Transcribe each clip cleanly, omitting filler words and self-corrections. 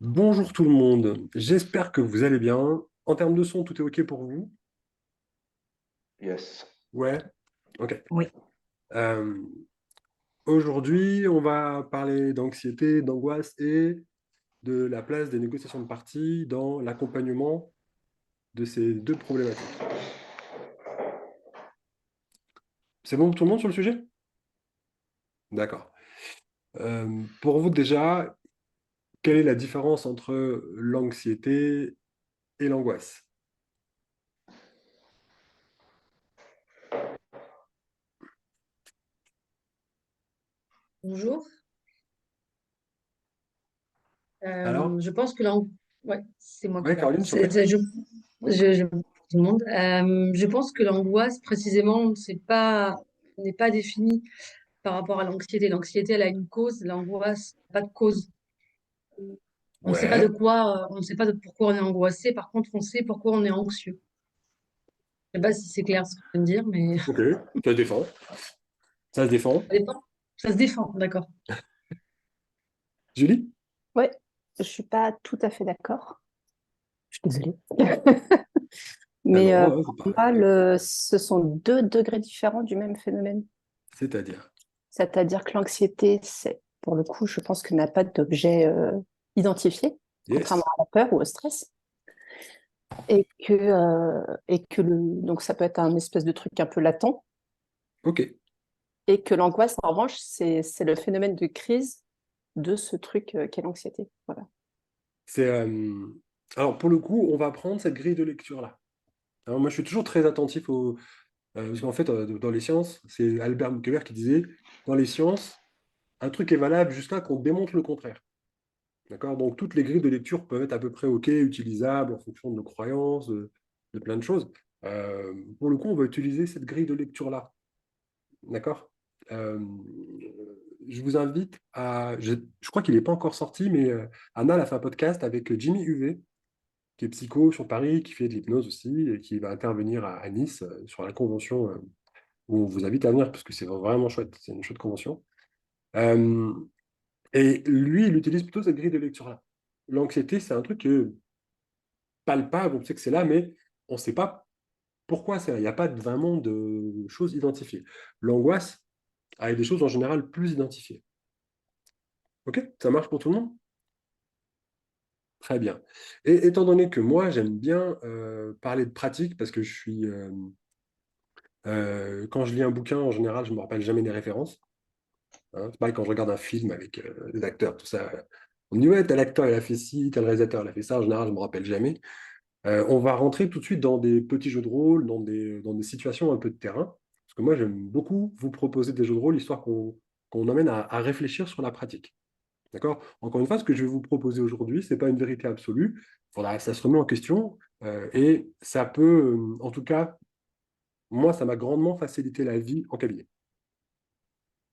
Bonjour tout le monde, j'espère que vous allez bien. En termes de son, tout est OK pour vous? Yes. Ouais, OK. Oui. Euh, Aujourd'hui, on va parler d'anxiété, d'angoisse et de la place des négociations de parties dans l'accompagnement de ces deux problématiques. C'est bon pour tout le monde sur le sujet? D'accord. Pour vous déjà, quelle est la différence entre l'anxiété et l'angoisse? Bonjour. Alors, Je pense que ouais, c'est moi qui ouais, parle. Caroline, je t'en prie. Tout le monde. Je pense que l'angoisse, précisément, n'est pas définie par rapport à l'anxiété. L'anxiété, elle a une cause. L'angoisse, n'a pas de cause. On ne sait pas de Ouais, quoi, on ne sait pas de pourquoi on est angoissé. Par contre, on sait pourquoi on est anxieux. Je ne sais pas si c'est clair ce que je viens de dire, mais OK, ça se défend. Ça se défend. ça dépend. Ça se défend, d'accord. Julie? Ouais, je suis pas tout à fait d'accord. Je suis désolée. T'as le Mais droit, hein, c'est pour pas... moi, ce sont deux degrés différents du même phénomène. C'est-à-dire. C'est-à-dire que l'anxiété, pour le coup, je pense que n'a pas d'objet identifié, contrairement Yes. à la peur ou au stress. Donc ça peut être un espèce de truc un peu latent. OK. Et que l'angoisse, en revanche, c'est le phénomène de crise de ce truc qu'est l'anxiété. Voilà. C'est, Alors, pour le coup, on va prendre cette grille de lecture-là. Alors, moi, je suis toujours très attentif au... parce qu'en fait, dans les sciences, c'est Albert Moukever qui disait, dans les sciences, un truc est valable jusqu'à qu'on démontre le contraire. D'accord? Donc, toutes les grilles de lecture peuvent être à peu près OK, utilisables en fonction de nos croyances, de plein de choses. Pour le coup, on va utiliser cette grille de lecture-là. D'accord? Euh, je vous invite à... Je crois qu'il n'est pas encore sorti, mais Anna a fait un podcast avec Jimmy UV, qui est psycho sur Paris, qui fait de l'hypnose aussi, et qui va intervenir à Nice sur la convention où on vous invite à venir, parce que c'est vraiment chouette, c'est une chouette convention. Euh, et lui, il utilise plutôt cette grille de lecture-là. L'anxiété, c'est un truc palpable, on sait que c'est là, mais on ne sait pas pourquoi c'est là. Il n'y a pas vraiment de choses identifiées. L'angoisse a des choses en général plus identifiées. OK? Ça marche pour tout le monde? Très bien. Et étant donné que moi, j'aime bien parler de pratique, parce que je suis... quand je lis un bouquin, en général, je ne me rappelle jamais des références. Hein. C'est pareil quand je regarde un film avec des acteurs, tout ça. On me dit, ouais, tel acteur, il a fait ci, tel réalisateur, il a fait ça. En général, je ne me rappelle jamais. On va rentrer tout de suite dans des petits jeux de rôle, dans des situations un peu de terrain. Parce que moi, j'aime beaucoup vous proposer des jeux de rôle, histoire qu'on emmène à réfléchir sur la pratique. D'accord? Encore une fois, ce que je vais vous proposer aujourd'hui, ce n'est pas une vérité absolue. Voilà, ça se remet en question. Et ça peut, en tout cas, moi, ça m'a grandement facilité la vie en cabinet.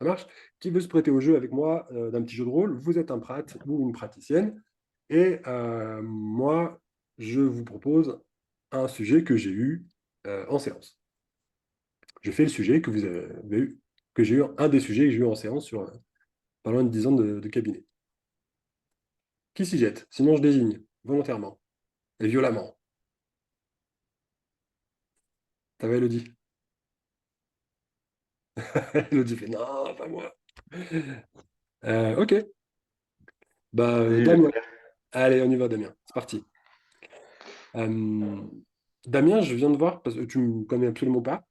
Ça marche? Qui veut se prêter au jeu avec moi d'un petit jeu de rôle? Vous êtes un prat ou une praticienne. Et moi, je vous propose un sujet que j'ai eu en séance. Je fais le sujet que vous avez eu, que j'ai eu, un des sujets que j'ai eu en séance sur pas loin de 10 ans de cabinet. Qui s'y jette? Sinon, je désigne volontairement et violemment. Ça va, Elodie? Elodie fait non, pas moi. OK. Bah, Vas-y, je Damien. vais. Allez, on y va, Damien. C'est parti. Euh, Damien, je viens de voir, parce que tu me connais absolument pas.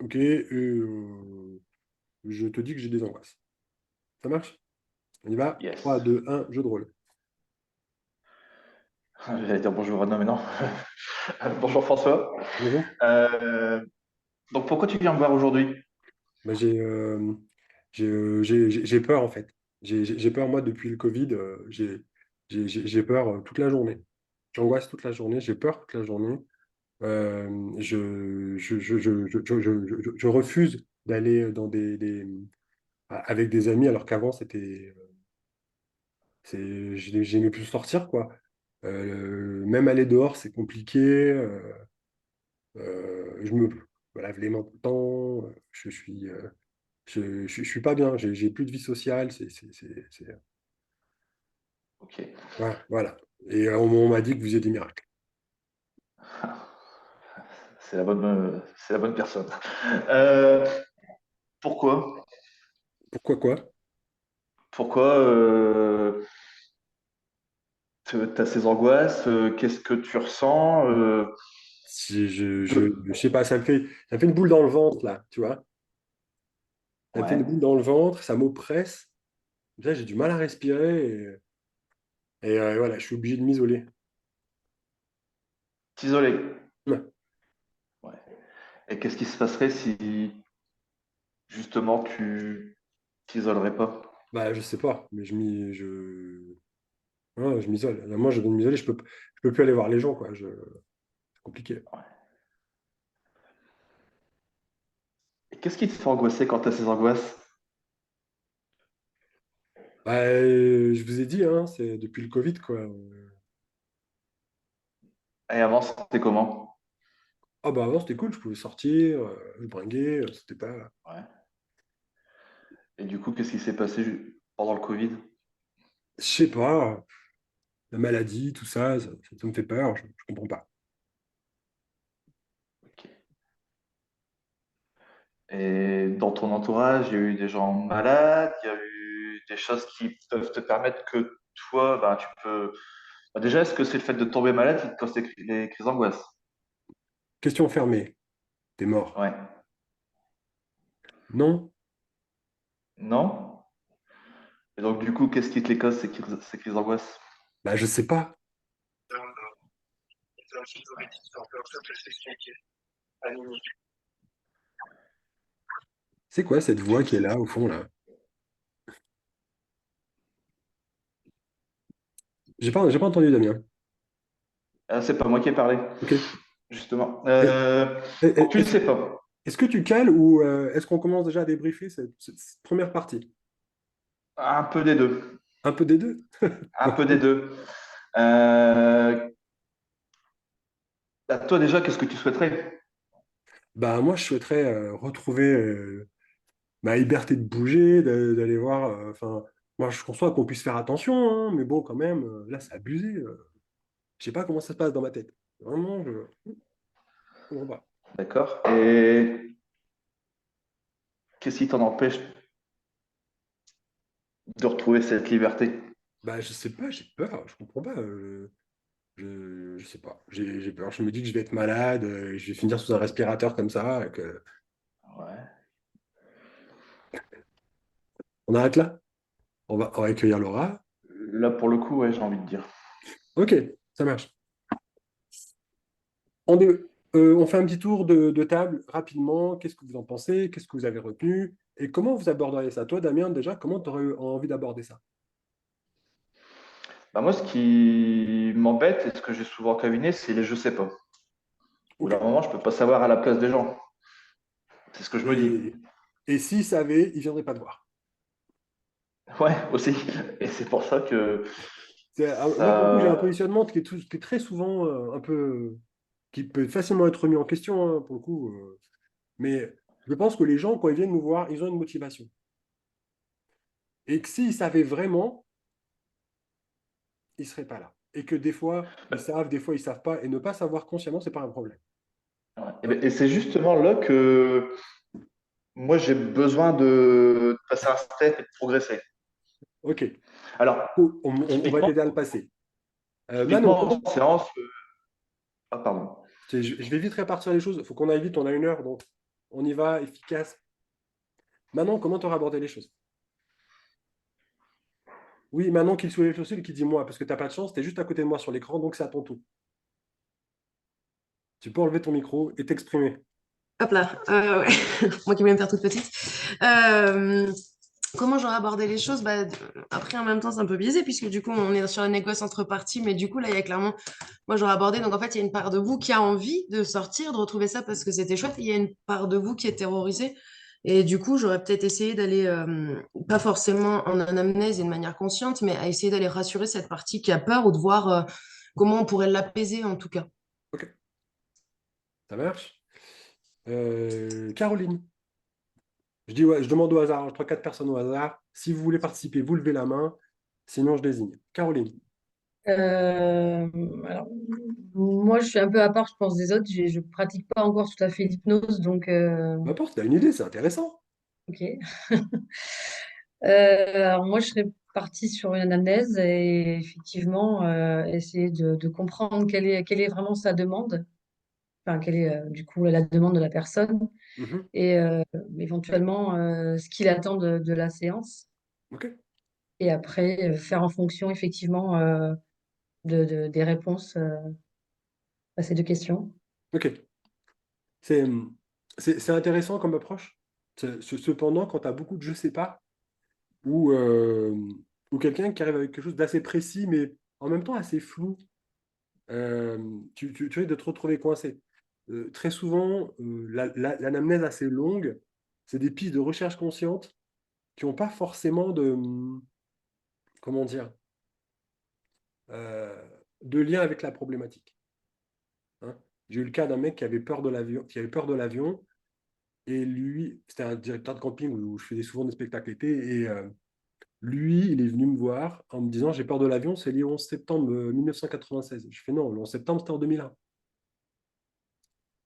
OK. Je te dis que j'ai des angoisses. Ça marche? On y va. Trois, Yes. 2, 1, jeu de rôle. J'allais dire bonjour, non, mais non. Bonjour François. Bonjour. Euh, donc pourquoi tu viens me voir aujourd'hui? Bah, j'ai peur, en fait. J'ai peur, moi, depuis le Covid. J'ai peur toute la journée. J'angoisse toute la journée. J'ai peur toute la journée. Je refuse d'aller dans avec des amis, alors qu'avant, j'aimais plus sortir, quoi. Même aller dehors, c'est compliqué. Je me lave les mains tout le temps. Je suis pas bien. J'ai plus de vie sociale. Ok. Voilà. Et on m'a dit que vous faisiez des miracles. C'est la bonne personne. Euh, pourquoi? Pourquoi quoi? Pourquoi tu as ces angoisses? Qu'est-ce que tu ressens? Si je De... sais pas, ça me fait une boule dans le ventre, là, tu vois. Ça me fait une Ouais. boule dans le ventre, ça m'oppresse. Là, j'ai du mal à respirer. Voilà, je suis obligé de m'isoler. T'isoler. Ouais. Ouais. Et qu'est-ce qui se passerait si justement tu t'isolerais pas? Bah, je sais pas, mais ouais, je m'isole. Là, moi, je viens de m'isoler, je peux plus aller voir les gens, quoi. C'est compliqué. Et qu'est-ce qui te fait angoisser quand tu as ces angoisses? Bah, je vous ai dit, hein, c'est depuis le Covid, quoi. Et avant, c'était comment? Ah bah avant, c'était cool, je pouvais sortir, je bringuais, c'était pas... Ouais. Et du coup, qu'est-ce qui s'est passé pendant le Covid? Je sais pas, la maladie, tout ça, ça me fait peur, je comprends pas. Ok. Et dans ton entourage, il y a eu des gens malades, il y a eu des choses qui peuvent te permettre que toi, ben, tu peux. Ben, déjà, est-ce que c'est le fait de tomber malade qui te cause les crises d'angoisse? Question fermée, t'es mort. Ouais. Non? Non? Et donc, du coup, qu'est-ce qui te les cause, ces crises d'angoisse? Bah je sais pas. C'est quoi cette voix qui est là, au fond, là? J'ai pas entendu, Damien. C'est pas moi qui ai parlé, Ok. justement. Et- Donc, tu ne Est-ce sais pas. est-ce que tu cales ou est-ce qu'on commence déjà à débriefer cette première partie? Un peu des deux. Un peu des deux? Un peu des deux. Euh, toi, déjà, qu'est-ce que tu souhaiterais? Bah moi, je souhaiterais retrouver ma liberté de bouger, d'aller voir. Enfin, moi, je conçois qu'on puisse faire attention, hein, mais bon, quand même, là, c'est abusé. Je sais pas comment ça se passe dans ma tête. Vraiment, je comprends pas. D'accord. Et qu'est-ce qui t'en empêche de retrouver cette liberté? Bah, je sais pas, j'ai peur, je comprends pas. Je sais pas. J'ai peur. Je me dis que je vais être malade, je vais finir sous un respirateur comme ça. Ouais. On arrête là? On va accueillir Laura. Là, pour le coup, ouais, j'ai envie de dire. Ok, ça marche. On fait un petit tour de table rapidement. Qu'est-ce que vous en pensez? Qu'est-ce que vous avez retenu? Et comment vous aborderiez ça? Toi, Damien, déjà, comment tu aurais envie d'aborder ça? Bah, moi, ce qui m'embête et ce que j'ai souvent en cabinet, c'est les je sais pas. Au bout Ok. d'un moment, je peux pas savoir à la place des gens. C'est ce que je me dis. Et, et s'ils savaient, ils ne viendraient pas te voir. Ouais, aussi. Et c'est pour ça que Moi, pour le coup, j'ai un ça. positionnement qui est très souvent un peu, qui peut facilement être remis en question, hein, pour le coup. Mais je pense que les gens, quand ils viennent nous voir, ils ont une motivation. Et que s'ils savaient vraiment, ils ne seraient pas là. Et que des fois, ils savent, des fois, ils ne savent pas. Et ne pas savoir consciemment, c'est pas un problème. Ouais. Et, Hein. ben, et c'est justement là que moi, j'ai besoin de passer un step et de progresser. Ok. Alors, On va typiquement, t'aider à le passer. Manon, typiquement comment... en séance. Ah, pardon. Je vais vite répartir les choses. Il faut qu'on aille vite, on a 1 heure, donc on y va, efficace. Manon, comment tu aurais abordé les choses? Oui, Manon qui soulève le sourcil et qui dit moi, parce que tu n'as pas de chance, tu es juste à côté de moi sur l'écran, donc c'est à ton tour. Tu peux enlever ton micro et t'exprimer. Hop là, ouais. Moi qui voulais me faire toute petite. Euh, Comment j'aurais abordé les choses? Bah, après, en même temps, c'est un peu biaisé puisque du coup, on est sur la négoce entre parties, mais du coup, là, il y a clairement, moi, j'aurais abordé. Donc, en fait, il y a une part de vous qui a envie de sortir, de retrouver ça parce que c'était chouette. Et il y a une part de vous qui est terrorisée. Et du coup, j'aurais peut-être essayé d'aller, pas forcément en anamnèse et de manière consciente, mais à essayer d'aller rassurer cette partie qui a peur ou de voir comment on pourrait l'apaiser en tout cas. Ok, ça marche. Caroline, je dis ouais, je demande au hasard, je prends 4 personnes au hasard. Si vous voulez participer, vous levez la main. Sinon, je désigne. Caroline. Alors, moi, je suis un peu à part, je pense, des autres. Je pratique pas encore tout à fait l'hypnose, donc N'importe, tu as une idée, c'est intéressant. ok. Alors moi, je serais partie sur une anamnèse et effectivement essayer de comprendre quelle est vraiment sa demande, enfin quelle est du coup la demande de la personne Mhm. et éventuellement ce qu'il attend de la séance. Ok. Et après faire en fonction effectivement des réponses à ces deux questions. Ok. C'est c'est intéressant comme approche. Cependant, quand tu as beaucoup de je sais pas, ou, ou quelqu'un qui arrive avec quelque chose d'assez précis, mais en même temps assez flou, tu risques de te retrouver coincé. Très souvent, l'anamnèse assez longue, c'est des pistes de recherche consciente qui n'ont pas forcément comment dire, de lien avec la problématique. Hein. J'ai eu le cas d'un mec qui avait peur de l'avion, et lui, c'était un directeur de camping où je faisais souvent des spectacles l'été, et lui, il est venu me voir en me disant, j'ai peur de l'avion, c'est lié au 11 septembre 1996. Je fais non, le 11 septembre, c'était en 2001.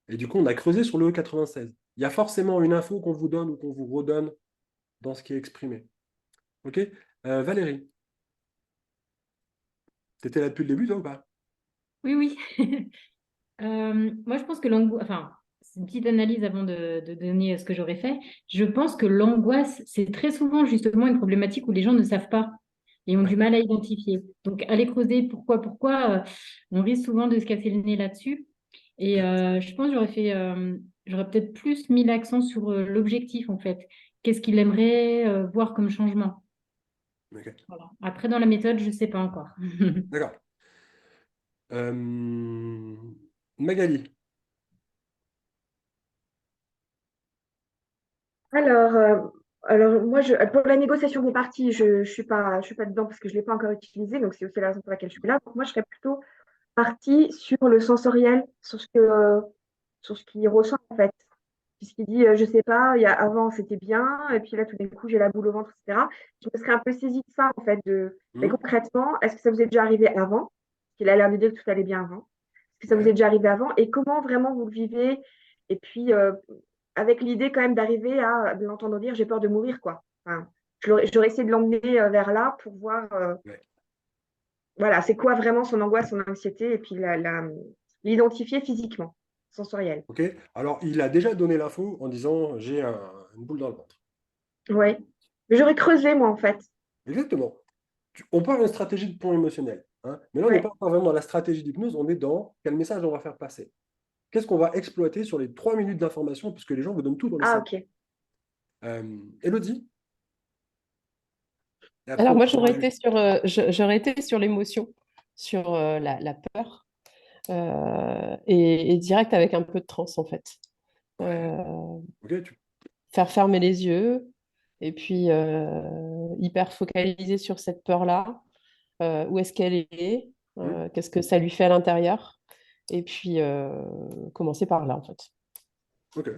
Et du coup, on a creusé sur le E96. Il y a forcément une info qu'on vous donne ou qu'on vous redonne dans ce qui est exprimé. OK. Valérie, tu étais là depuis le début, toi, ou pas? Oui, oui. Moi, je pense que l'angoisse, enfin, c'est une petite analyse avant de donner ce que j'aurais fait. Je pense que l'angoisse, c'est très souvent justement une problématique où les gens ne savent pas et ont Ouais. du mal à identifier. Donc, aller creuser pourquoi, on risque souvent de se casser le nez là-dessus. Et je pense que j'aurais peut-être plus mis l'accent sur l'objectif, en fait. Qu'est-ce qu'il aimerait voir comme changement? OK. Voilà. Après, dans la méthode, je ne sais pas encore. D'accord. Magali. Alors, moi, pour la négociation des parties, je suis pas dedans parce que je ne l'ai pas encore utilisé, donc c'est aussi la raison pour laquelle je suis là. Donc, moi, je serais plutôt partie sur le sensoriel, sur ce qu'il ressent en fait. Puisqu'il dit, je sais pas, avant c'était bien, et puis là tout d'un coup j'ai la boule au ventre, etc. Je me serais un peu saisie de ça en fait, mais Hmm. concrètement, est-ce que ça vous est déjà arrivé avant? Parce qu'il a l'air de dire que tout allait bien avant. Est-ce que ça vous Ouais. est déjà arrivé avant? Et comment vraiment vous le vivez? Et puis, avec l'idée quand même d'arriver à l'entendre dire, j'ai peur de mourir, quoi. Enfin, j'aurais essayé de l'emmener vers là pour voir, Ouais. voilà, c'est quoi vraiment son angoisse, son anxiété, et puis l'identifier physiquement, sensoriel. OK. Alors, il a déjà donné l'info en disant, j'ai une boule dans le ventre. Oui. Mais j'aurais creusé, moi, en fait. Exactement. On parle d'une stratégie de pont émotionnel. Hein, mais là, on n'est Ouais. pas encore vraiment dans la stratégie d'hypnose, on est dans quel message on va faire passer. Qu'est-ce qu'on va exploiter sur les 3 minutes d'information, puisque les gens vous donnent tout dans les Ah, 5. ok. Élodie, et après, Alors on moi, parlera juste. j'aurais été sur l'émotion, sur la peur, et direct avec un peu de transe, en fait. Ouais. Euh, Ok, Faire fermer les yeux, et puis hyper focaliser sur cette peur-là. Où est-ce qu'elle est, qu'est-ce que ça lui fait à l'intérieur, et puis commencer par là, en fait. ok,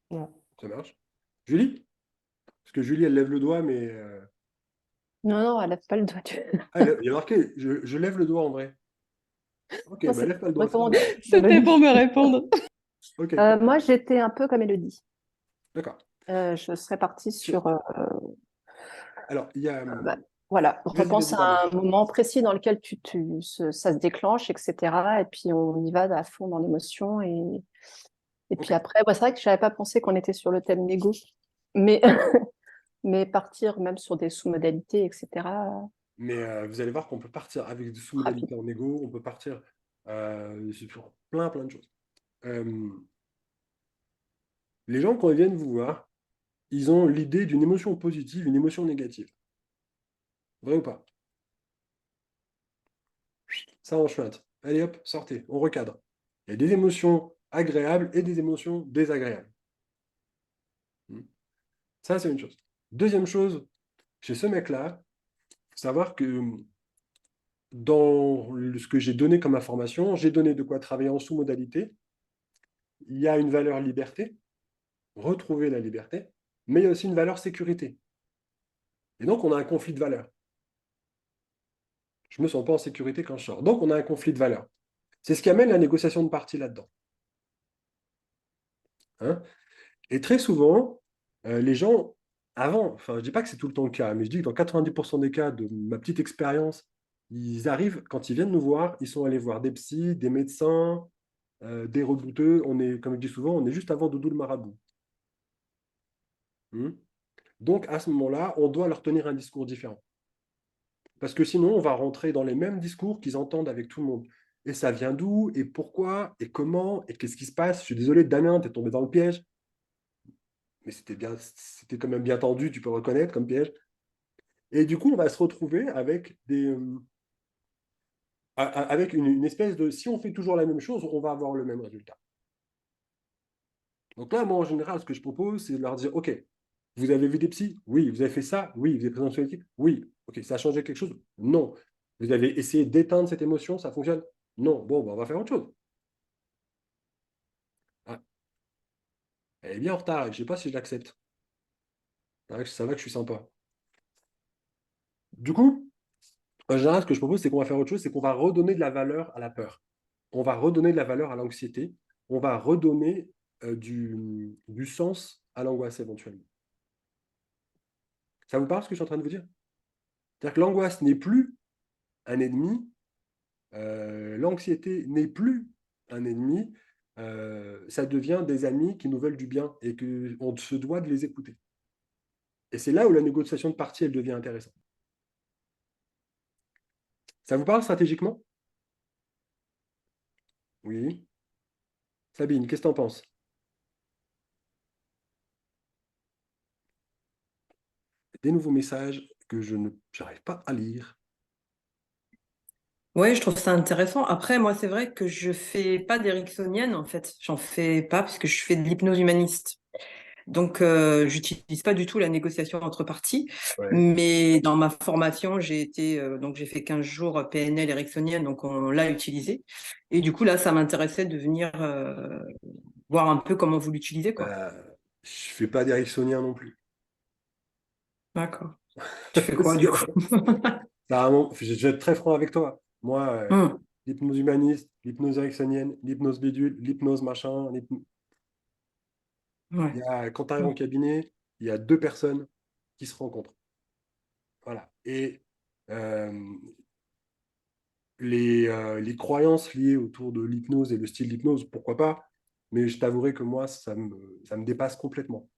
Voilà. ça marche. Julie? Parce que Julie, elle lève le doigt, mais. Non, non, elle lève pas le doigt. Ah, il y a marqué, je lève le doigt en vrai. Ok, Non, bah c'est lève pas le doigt, c'est pas recommandé. grave. C'était pour me répondre. Ok, Moi, j'étais un peu comme Elodie. d'accord. Je serais partie Sur- sur, Alors, il y a. bah, voilà, Vas-y, repense vas-y, pardon. à un moment précis dans lequel ça se déclenche, etc. Et puis on y va à fond dans l'émotion. Et Ok. puis après, c'est vrai que je n'avais pas pensé qu'on était sur le thème négo, mais, mais partir même sur des sous-modalités, etc. Mais vous allez voir qu'on peut partir avec des Rapide. sous-modalités en égo, on peut partir sur plein, plein de choses. Euh, les gens, quand ils viennent vous voir, ils ont l'idée d'une émotion positive, une émotion négative. Vrai ou pas? Ça enchante. Allez hop, sortez, on recadre. Il y a des émotions agréables et des émotions désagréables. Hmm. Ça, c'est une chose. Deuxième chose, chez ce mec-là, il faut savoir que dans ce que j'ai donné comme information, j'ai donné de quoi travailler en sous-modalité. Il y a une valeur liberté, retrouver la liberté, mais il y a aussi une valeur sécurité. Et donc, on a un conflit de valeurs. Je ne me sens pas en sécurité quand je sors. Donc, on a un conflit de valeurs. C'est ce qui amène la négociation de partie là-dedans. Hein. Et très souvent, les gens, avant, enfin, je ne dis pas que c'est tout le temps le cas, mais je dis que dans 90% des cas de ma petite expérience, ils arrivent, quand ils viennent nous voir, ils sont allés voir des psys, des médecins, des rebouteux. On est, comme je dis souvent, on est juste avant Doudou le marabout. Hmm. Donc, à ce moment-là, on doit leur tenir un discours différent. Parce que sinon, on va rentrer dans les mêmes discours qu'ils entendent avec tout le monde. Et ça vient d'où? Et pourquoi? Et comment? Et qu'est-ce qui se passe? Je suis désolé, Damien, tu es tombé dans le piège. Mais c'était quand même bien tendu, tu peux reconnaître comme piège. Et du coup, on va se retrouver avec avec une espèce de, si on fait toujours la même chose, on va avoir le même résultat. Donc là, moi, en général, ce que je propose, c'est de leur dire, OK, vous avez vu des psys? Oui. Vous avez fait ça? Oui. Vous avez pris un anxiolytique? Oui. OK, ça a changé quelque chose? Non. Vous avez essayé d'éteindre cette émotion? Ça fonctionne? Non. Bon, ben, on va faire autre chose. Ah, elle est bien en retard, je ne sais pas si je l'accepte. Ça va que je suis sympa. Du coup, en général, ce que je propose, c'est qu'on va faire autre chose, c'est qu'on va redonner de la valeur à la peur. On va redonner de la valeur à l'anxiété. On va redonner du sens à l'angoisse éventuellement. Ça vous parle ce que je suis en train de vous dire? C'est-à-dire que l'angoisse n'est plus un ennemi, l'anxiété n'est plus un ennemi, ça devient des amis qui nous veulent du bien et qu'on se doit de les écouter. Et c'est là où la négociation de partie, elle devient intéressante. Ça vous parle stratégiquement? Oui. Sabine, qu'est-ce que tu en penses? Des nouveaux messages que je n'arrive pas à lire. Ouais, je trouve ça intéressant. Après, moi, c'est vrai que je fais pas d'éricksonienne, en fait. J'en fais pas puisque je fais de l'hypnose humaniste. Donc, j'utilise pas du tout la négociation entre parties. Ouais. Mais dans ma formation, donc j'ai fait 15 jours PNL ericksonienne, donc on l'a utilisé. Et du coup, là, ça m'intéressait de venir voir un peu comment vous l'utilisez, quoi. Je fais pas d'éricksonien non plus. D'accord. Tu fais quoi, du coup? Je vais être très franc avec toi. Moi, Hum, l'hypnose humaniste, l'hypnose ericksonienne, l'hypnose bidule, l'hypnose machin. ouais. Quand tu arrives en cabinet, il y a deux personnes qui se rencontrent. Voilà. Et euh, les croyances liées autour de l'hypnose et le style d'hypnose, pourquoi pas, mais je t'avouerai que moi, ça me dépasse complètement.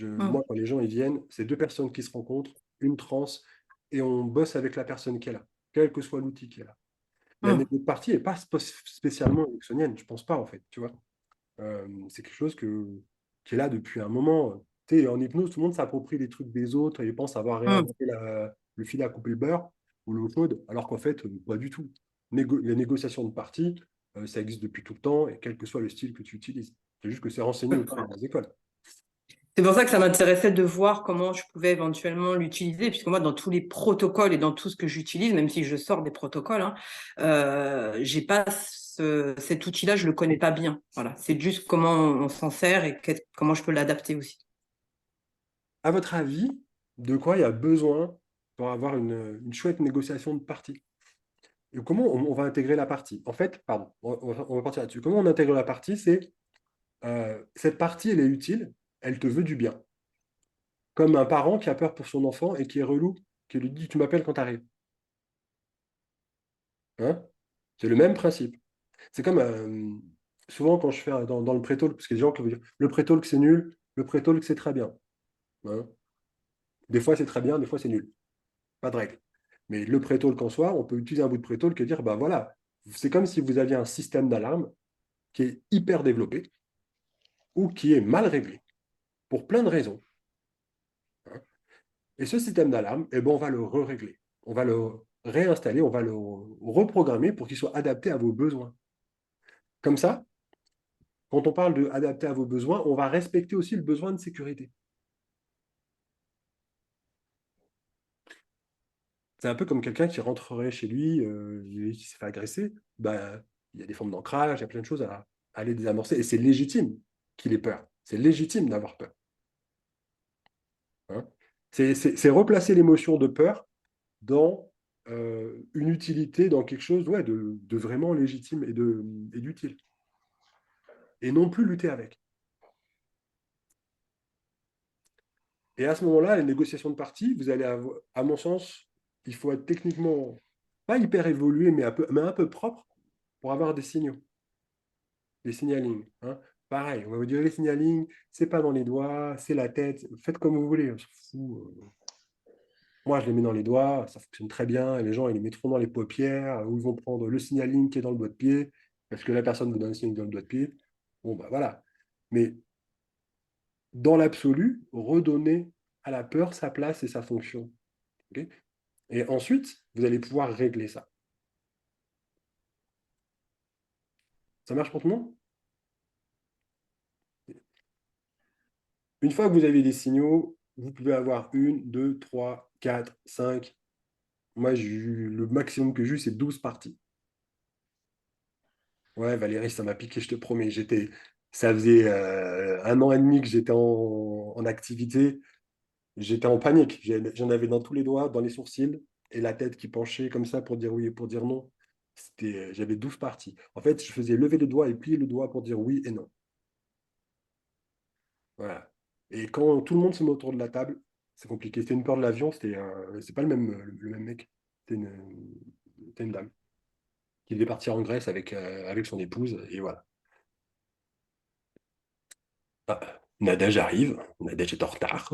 Hum, Moi, quand les gens ils viennent, c'est deux personnes qui se rencontrent, une transe, et on bosse avec la personne qui est là, quel que soit l'outil qui est là. La hum, négo de partie n'est pas spécialement ericksonienne, je pense pas en fait, tu vois. C'est quelque chose qui est là depuis un moment. Tu sais, en hypnose, tout le monde s'approprie les trucs des autres et pense avoir hum, réinventé le fil à couper le beurre ou l'eau chaude, alors qu'en fait, pas du tout. Les négociations de partie, ça existe depuis tout le temps et quel que soit le style que tu utilises. C'est juste que c'est renseigné auprès des écoles. C'est pour ça que ça m'intéressait de voir comment je pouvais éventuellement l'utiliser, puisque moi, dans tous les protocoles et dans tout ce que j'utilise, même si je sors des protocoles, hein, j'ai pas cet outil-là, je le connais pas bien. Voilà, c'est juste comment on s'en sert et comment je peux l'adapter aussi. À votre avis, de quoi il y a besoin pour avoir une chouette négociation de partie? Et comment on va intégrer la partie? En fait, pardon, on va partir là-dessus. Comment on intègre la partie? C'est cette partie, elle est utile, elle te veut du bien. Comme un parent qui a peur pour son enfant et qui est relou, qui lui dit tu m'appelles quand tu arrives. Hein. C'est le même principe. C'est comme souvent quand je fais dans le pré-talk, parce qu'il y a des gens qui vont dire le pré-talk c'est nul, le pré-talk c'est très bien. Hein. Des fois c'est très bien, des fois c'est nul. Pas de règle. Mais le pré-talk en soi, on peut utiliser un bout de pré-talk et dire bah voilà, c'est comme si vous aviez un système d'alarme qui est hyper développé ou qui est mal réglé pour plein de raisons. Hein. Et ce système d'alarme, eh ben, on va le régler. On va le réinstaller, on va le reprogrammer pour qu'il soit adapté à vos besoins. Comme ça, quand on parle de adapter à vos besoins, on va respecter aussi le besoin de sécurité. C'est un peu comme quelqu'un qui rentrerait chez lui, qui s'est fait agresser. Bah, il y a des formes d'ancrage, il y a plein de choses à aller désamorcer. Et c'est légitime qu'il ait peur. C'est légitime d'avoir peur. Hein. C'est replacer l'émotion de peur dans une utilité dans quelque chose ouais, de vraiment légitime et d'utile. Et non plus lutter avec. Et à ce moment-là, les négociations de parties, vous allez avoir, à mon sens, il faut être techniquement pas hyper évolué, mais un peu propre pour avoir des signaux, des signalings. Hein. Pareil, on va vous dire les signalings, c'est pas dans les doigts, c'est la tête, faites comme vous voulez, on s'en fout. Moi, je les mets dans les doigts, ça fonctionne très bien, et les gens, ils les mettront dans les paupières, ou ils vont prendre le signaling qui est dans le doigt de pied, parce que la personne vous donne un signaling dans le doigt de pied. Bon, bah voilà. Mais dans l'absolu, redonner à la peur sa place et sa fonction. Okay. Et ensuite, vous allez pouvoir régler ça. Ça marche pour tout le monde? Une fois que vous avez des signaux, vous pouvez avoir une, deux, trois, quatre, cinq. Moi, le maximum que j'ai eu, c'est 12 parties. Ouais, Valérie, ça m'a piqué, je te promets. Ça faisait 1 an et demi que j'étais en activité. J'étais en panique. J'en avais dans tous les doigts, dans les sourcils, et la tête qui penchait comme ça pour dire oui et pour dire non. J'avais 12 parties. En fait, je faisais lever le doigt et plier le doigt pour dire oui et non. Voilà. Et quand tout le monde se met autour de la table, c'est compliqué. C'était une peur de l'avion, c'est pas le même mec. C'était une dame qui devait partir en Grèce avec son épouse, et voilà. Ah, Nadège arrive, Nadège est en retard.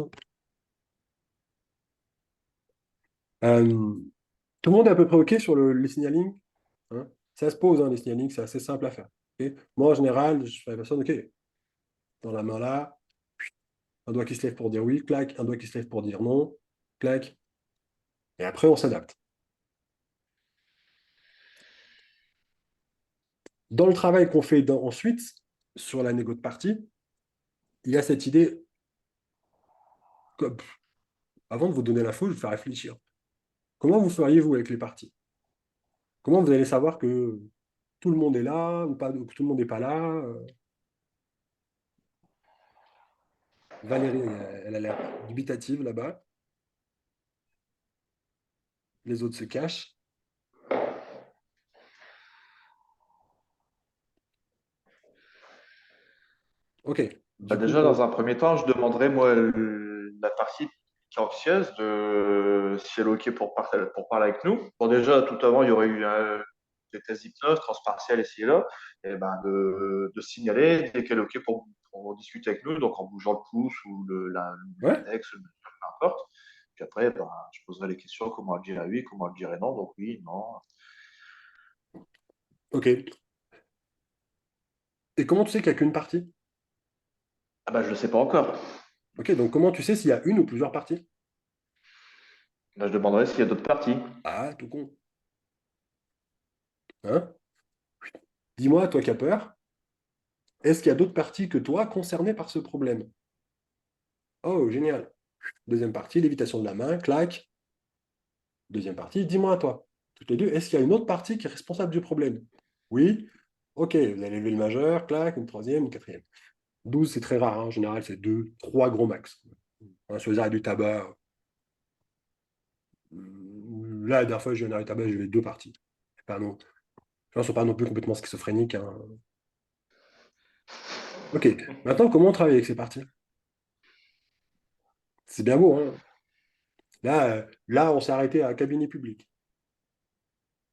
Euh, Tout le monde est à peu près OK sur les signalings, hein. Ça se pose, hein, les signalings, c'est assez simple à faire. Ok. Moi, en général, je fais la personne, OK, dans la main là, un doigt qui se lève pour dire oui, clac, un doigt qui se lève pour dire non, clac, et après, on s'adapte. Dans le travail qu'on fait ensuite, sur la négo de partie, il y a cette idée, avant de vous donner l'info, je vais vous faire réfléchir. Comment vous feriez, vous, avec les parties? Comment vous allez savoir que tout le monde est là ou pas, que tout le monde n'est pas là? Valérie, elle a l'air dubitative là-bas. Les autres se cachent. OK. Bah Du coup, déjà, dans un premier temps, je demanderais, moi, la partie qui est anxieuse, si elle est OK pour parler avec nous. Bon, déjà, tout avant, il y aurait eu des tests d'hypnose, transpartielle, ici et là, et ben, de signaler dès qu'elle est OK pour discuter avec nous, donc en bougeant le pouce ou ouais, l'index, peu importe. Puis après, ben, je poserai les questions, comment elle dirait oui, comment elle dirait non, donc oui, non. OK. Et comment tu sais qu'il n'y a qu'une partie? Ah ben, je ne le sais pas encore. OK, donc comment tu sais s'il y a une ou plusieurs parties? Là, je demanderai s'il y a d'autres parties. Ah, tout con. Hein? Dis-moi, toi qui as peur, est-ce qu'il y a d'autres parties que toi concernées par ce problème? Oh, génial. Deuxième partie, lévitation de la main, clac. Deuxième partie, dis-moi à toi. Toutes les deux, est-ce qu'il y a une autre partie qui est responsable du problème? Oui. OK, vous allez lever le majeur, clac, une troisième, une quatrième. 12, c'est très rare, hein. En général, c'est 2, 3 gros max. Hein, sur les arrêts du tabac, là, la dernière fois que j'ai eu un arrêt du tabac, j'avais 2 parties. Pas non. Les gens ne sont pas non plus complètement schizophréniques, hein. OK, maintenant, comment on travaille avec ces parties? C'est bien beau, hein. Là, on s'est arrêté à cabinet public.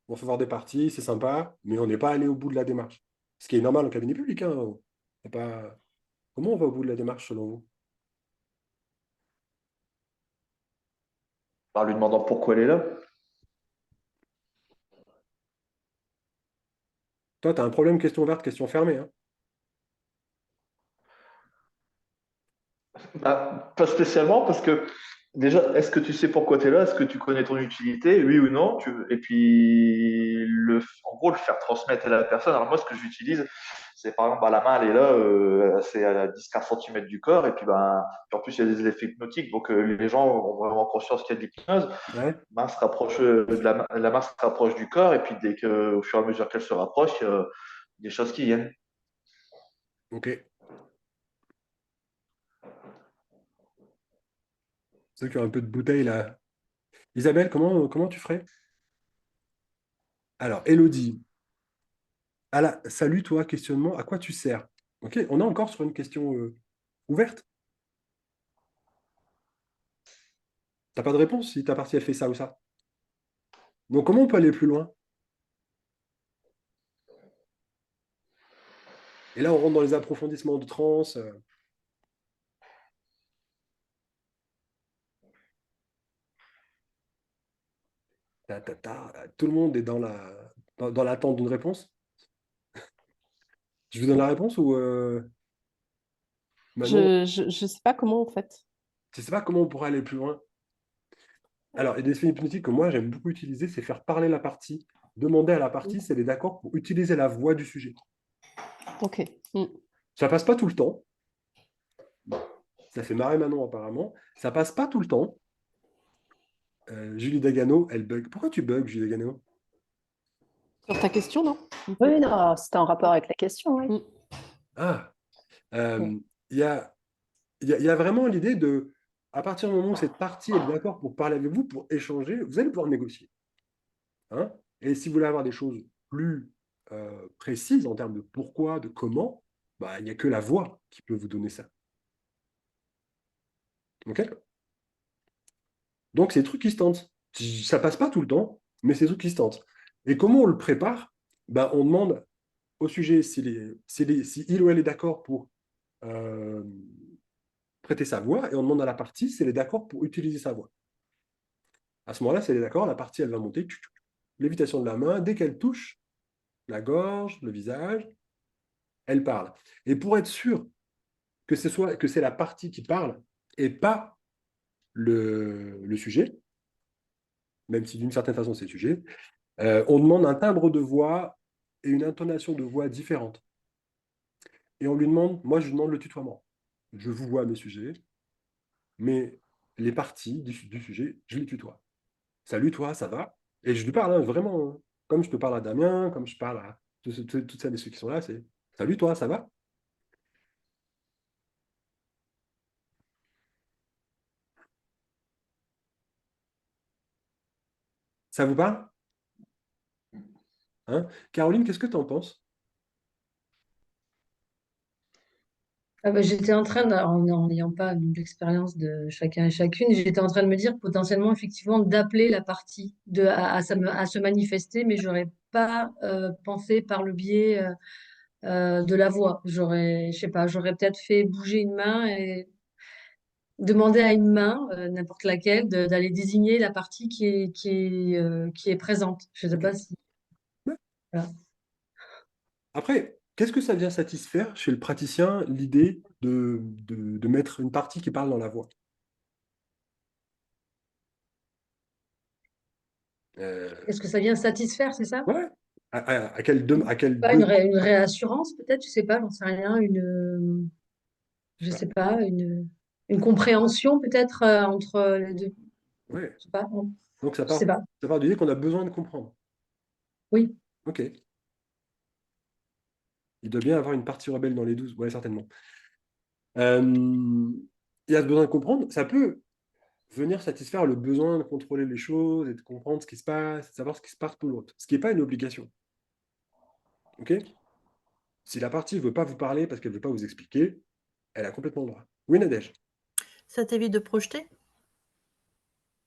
On fait voir des parties, c'est sympa, mais on n'est pas allé au bout de la démarche. Ce qui est normal en cabinet public, hein. C'est pas... Comment on va au bout de la démarche selon vous? En lui demandant pourquoi elle est là. Toi, tu as un problème question ouverte, question fermée, hein. Bah, pas spécialement, parce que déjà, est-ce que tu sais pourquoi tu es là? Est-ce que tu connais ton utilité? Oui ou non? Et puis, en gros, le faire transmettre à la personne. Alors, moi, ce que j'utilise, c'est par exemple, bah, la main, elle est là, c'est à 10-15 cm du corps, et puis, bah, puis en plus, il y a des effets hypnotiques, donc les gens ont vraiment conscience qu'il y a de l'hypnose. Ouais, Main se rapproche la main se rapproche du corps, et puis dès que, au fur et à mesure qu'elle se rapproche, il y a des choses qui viennent. OK. Ceux qui ont un peu de bouteille, là. Isabelle, comment tu ferais? Alors, Elodie, salut toi, questionnement, à quoi tu sers? Ok, on est encore sur une question ouverte. T'as pas de réponse si ta partie elle fait ça ou ça. Donc, comment on peut aller plus loin? Et là, on rentre dans les approfondissements de trans. Tout le monde est dans l'attente d'une réponse. Je vous donne la réponse ou Manon, Je sais pas comment, en fait. je ne sais pas comment on pourrait aller plus loin. Alors, il y a des définitions hypnotiques que moi j'aime beaucoup utiliser, c'est faire parler la partie, demander à la partie si elle est d'accord pour utiliser la voix du sujet. Ok. Mm. Ça passe pas tout le temps. Ça fait marrer Manon apparemment. Ça passe pas tout le temps. Julie Dagano, elle bug. Pourquoi tu bugs, Julie Dagano? Sur ta question, non? Oui, non, c'était en rapport avec la question, oui. Mm. Ah, il y a, il y a vraiment l'idée de, à partir du moment où cette partie elle est d'accord pour parler avec vous, pour échanger, vous allez pouvoir négocier. Hein. Et si vous voulez avoir des choses plus précises en termes de pourquoi, de comment, bah, il n'y a que la voix qui peut vous donner ça. Ok. Donc, c'est des trucs qui se tentent. Ça passe pas tout le temps, mais c'est des trucs qui se tentent. Et comment on le prépare? Ben, on demande au sujet si il ou elle est d'accord pour euh, prêter sa voix, et on demande à la partie si elle est d'accord pour utiliser sa voix. À ce moment-là, si elle est d'accord, la partie, elle va monter, lévitation de la main, dès qu'elle touche la gorge, le visage, elle parle. Et pour être sûr que c'est la partie qui parle et pas le sujet, même si d'une certaine façon c'est le sujet, on demande un timbre de voix et une intonation de voix différente. Et on lui demande, moi je lui demande le tutoiement. Je vous vois mes sujets, mais les parties du sujet, je les tutoie. Salut toi, ça va? Et je lui parle vraiment, comme je te parle à Damien, comme je parle à toutes celles et ceux qui sont là, c'est salut toi, ça va? Ça vous parle? Hein. Caroline, qu'est-ce que tu en penses? Ah bah, j'étais en train, en n'ayant pas l'expérience de chacun et chacune, j'étais en train de me dire potentiellement, effectivement, d'appeler la partie à se manifester, mais j'aurais pas pensé par le biais de la voix. Je sais pas, j'aurais peut-être fait bouger une main et demander à une main, n'importe laquelle, d'aller désigner la partie qui est présente. Je sais Ok. pas si. Ouais. Voilà. Après, qu'est-ce que ça vient satisfaire chez le praticien, l'idée de mettre une partie qui parle dans la voix? Euh, Est-ce que ça vient satisfaire, c'est ça? ouais. À quel Pas besoin? une réassurance, peut-être, je sais pas, j'en sais rien, je sais pas, une compréhension peut-être entre les deux. Ouais. Je sais pas, non, Donc je sais pas. ça part de l'idée qu'on a besoin de comprendre. Oui. Ok. Il doit bien avoir une partie rebelle dans les 12. Ouais, certainement. Il y a ce besoin de comprendre. Ça peut venir satisfaire le besoin de contrôler les choses et de comprendre ce qui se passe, de savoir ce qui se passe pour l'autre. Ce qui n'est pas une obligation. Ok. Si la partie ne veut pas vous parler parce qu'elle ne veut pas vous expliquer, elle a complètement le droit. Oui, Nadège. Ça t'évite de projeter?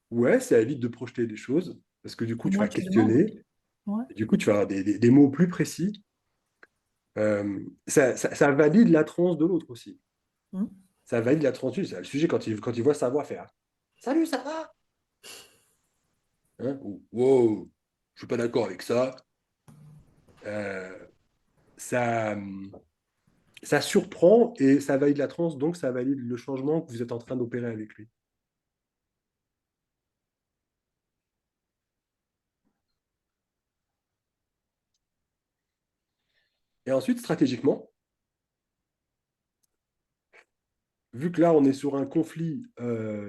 Ouais, ça évite de projeter des choses, parce que du coup, tu Moi, vas tu demandes. questionner, Ouais. et du coup, tu vas avoir des mots plus précis. Ça valide la transe de l'autre aussi. Hmm. Ça valide la transe du le sujet quand il voit sa voix faire Salut, ça va? Hein? Ou Wow, je suis pas d'accord avec ça. Euh, ça, ça surprend et ça valide la transe, donc ça valide le changement que vous êtes en train d'opérer avec lui. Et ensuite, stratégiquement, vu que là, on est sur un conflit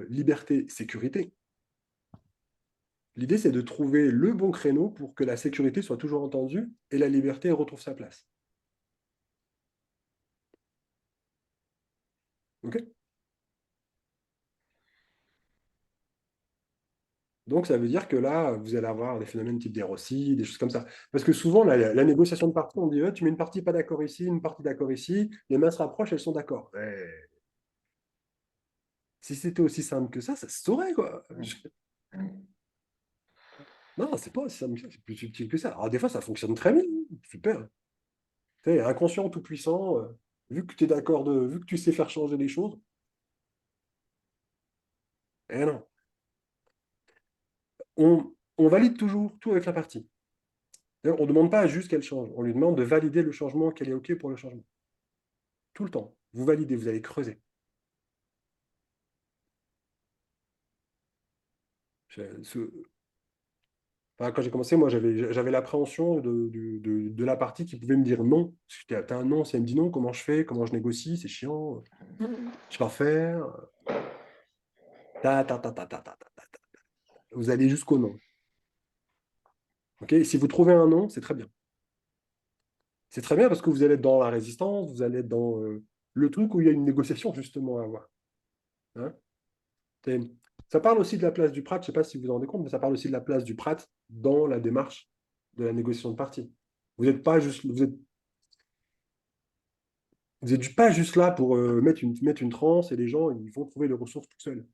liberté-sécurité, l'idée, c'est de trouver le bon créneau pour que la sécurité soit toujours entendue et la liberté retrouve sa place. OK? Donc, ça veut dire que là, vous allez avoir des phénomènes type des Rossi, des choses comme ça. Parce que souvent, la négociation de parties, on dit, tu mets une partie pas d'accord ici, une partie d'accord ici, les mains se rapprochent, elles sont d'accord. Si c'était aussi simple que ça se saurait, quoi. Non, c'est pas aussi simple que ça, c'est plus subtil que ça. Alors, des fois, ça fonctionne très bien, super. Tu sais, inconscient, tout puissant, vu que tu es d'accord, vu que tu sais faire changer les choses, eh non. On valide toujours tout avec la partie. D'ailleurs, on ne demande pas juste qu'elle change, on lui demande de valider le changement, qu'elle est OK pour le changement. Tout le temps. Vous validez, vous allez creuser. Enfin, quand j'ai commencé, moi, j'avais l'appréhension de la partie qui pouvait me dire non. T'as un non, si elle me dit non, comment je fais, comment je négocie, c'est chiant, je ne sais pas faire. Ta. Vous allez jusqu'au non. OK? Si vous trouvez un non, c'est très bien. C'est très bien parce que vous allez être dans la résistance, vous allez être dans le truc où il y a une négociation justement à avoir. Hein? Ça parle aussi de la place du Prat, je ne sais pas si vous vous en rendez compte, mais ça parle aussi de la place du Prat dans la démarche de la négociation de partie. Vous n'êtes pas juste, vous êtes pas juste là pour mettre une transe et les gens ils vont trouver les ressources tout seuls.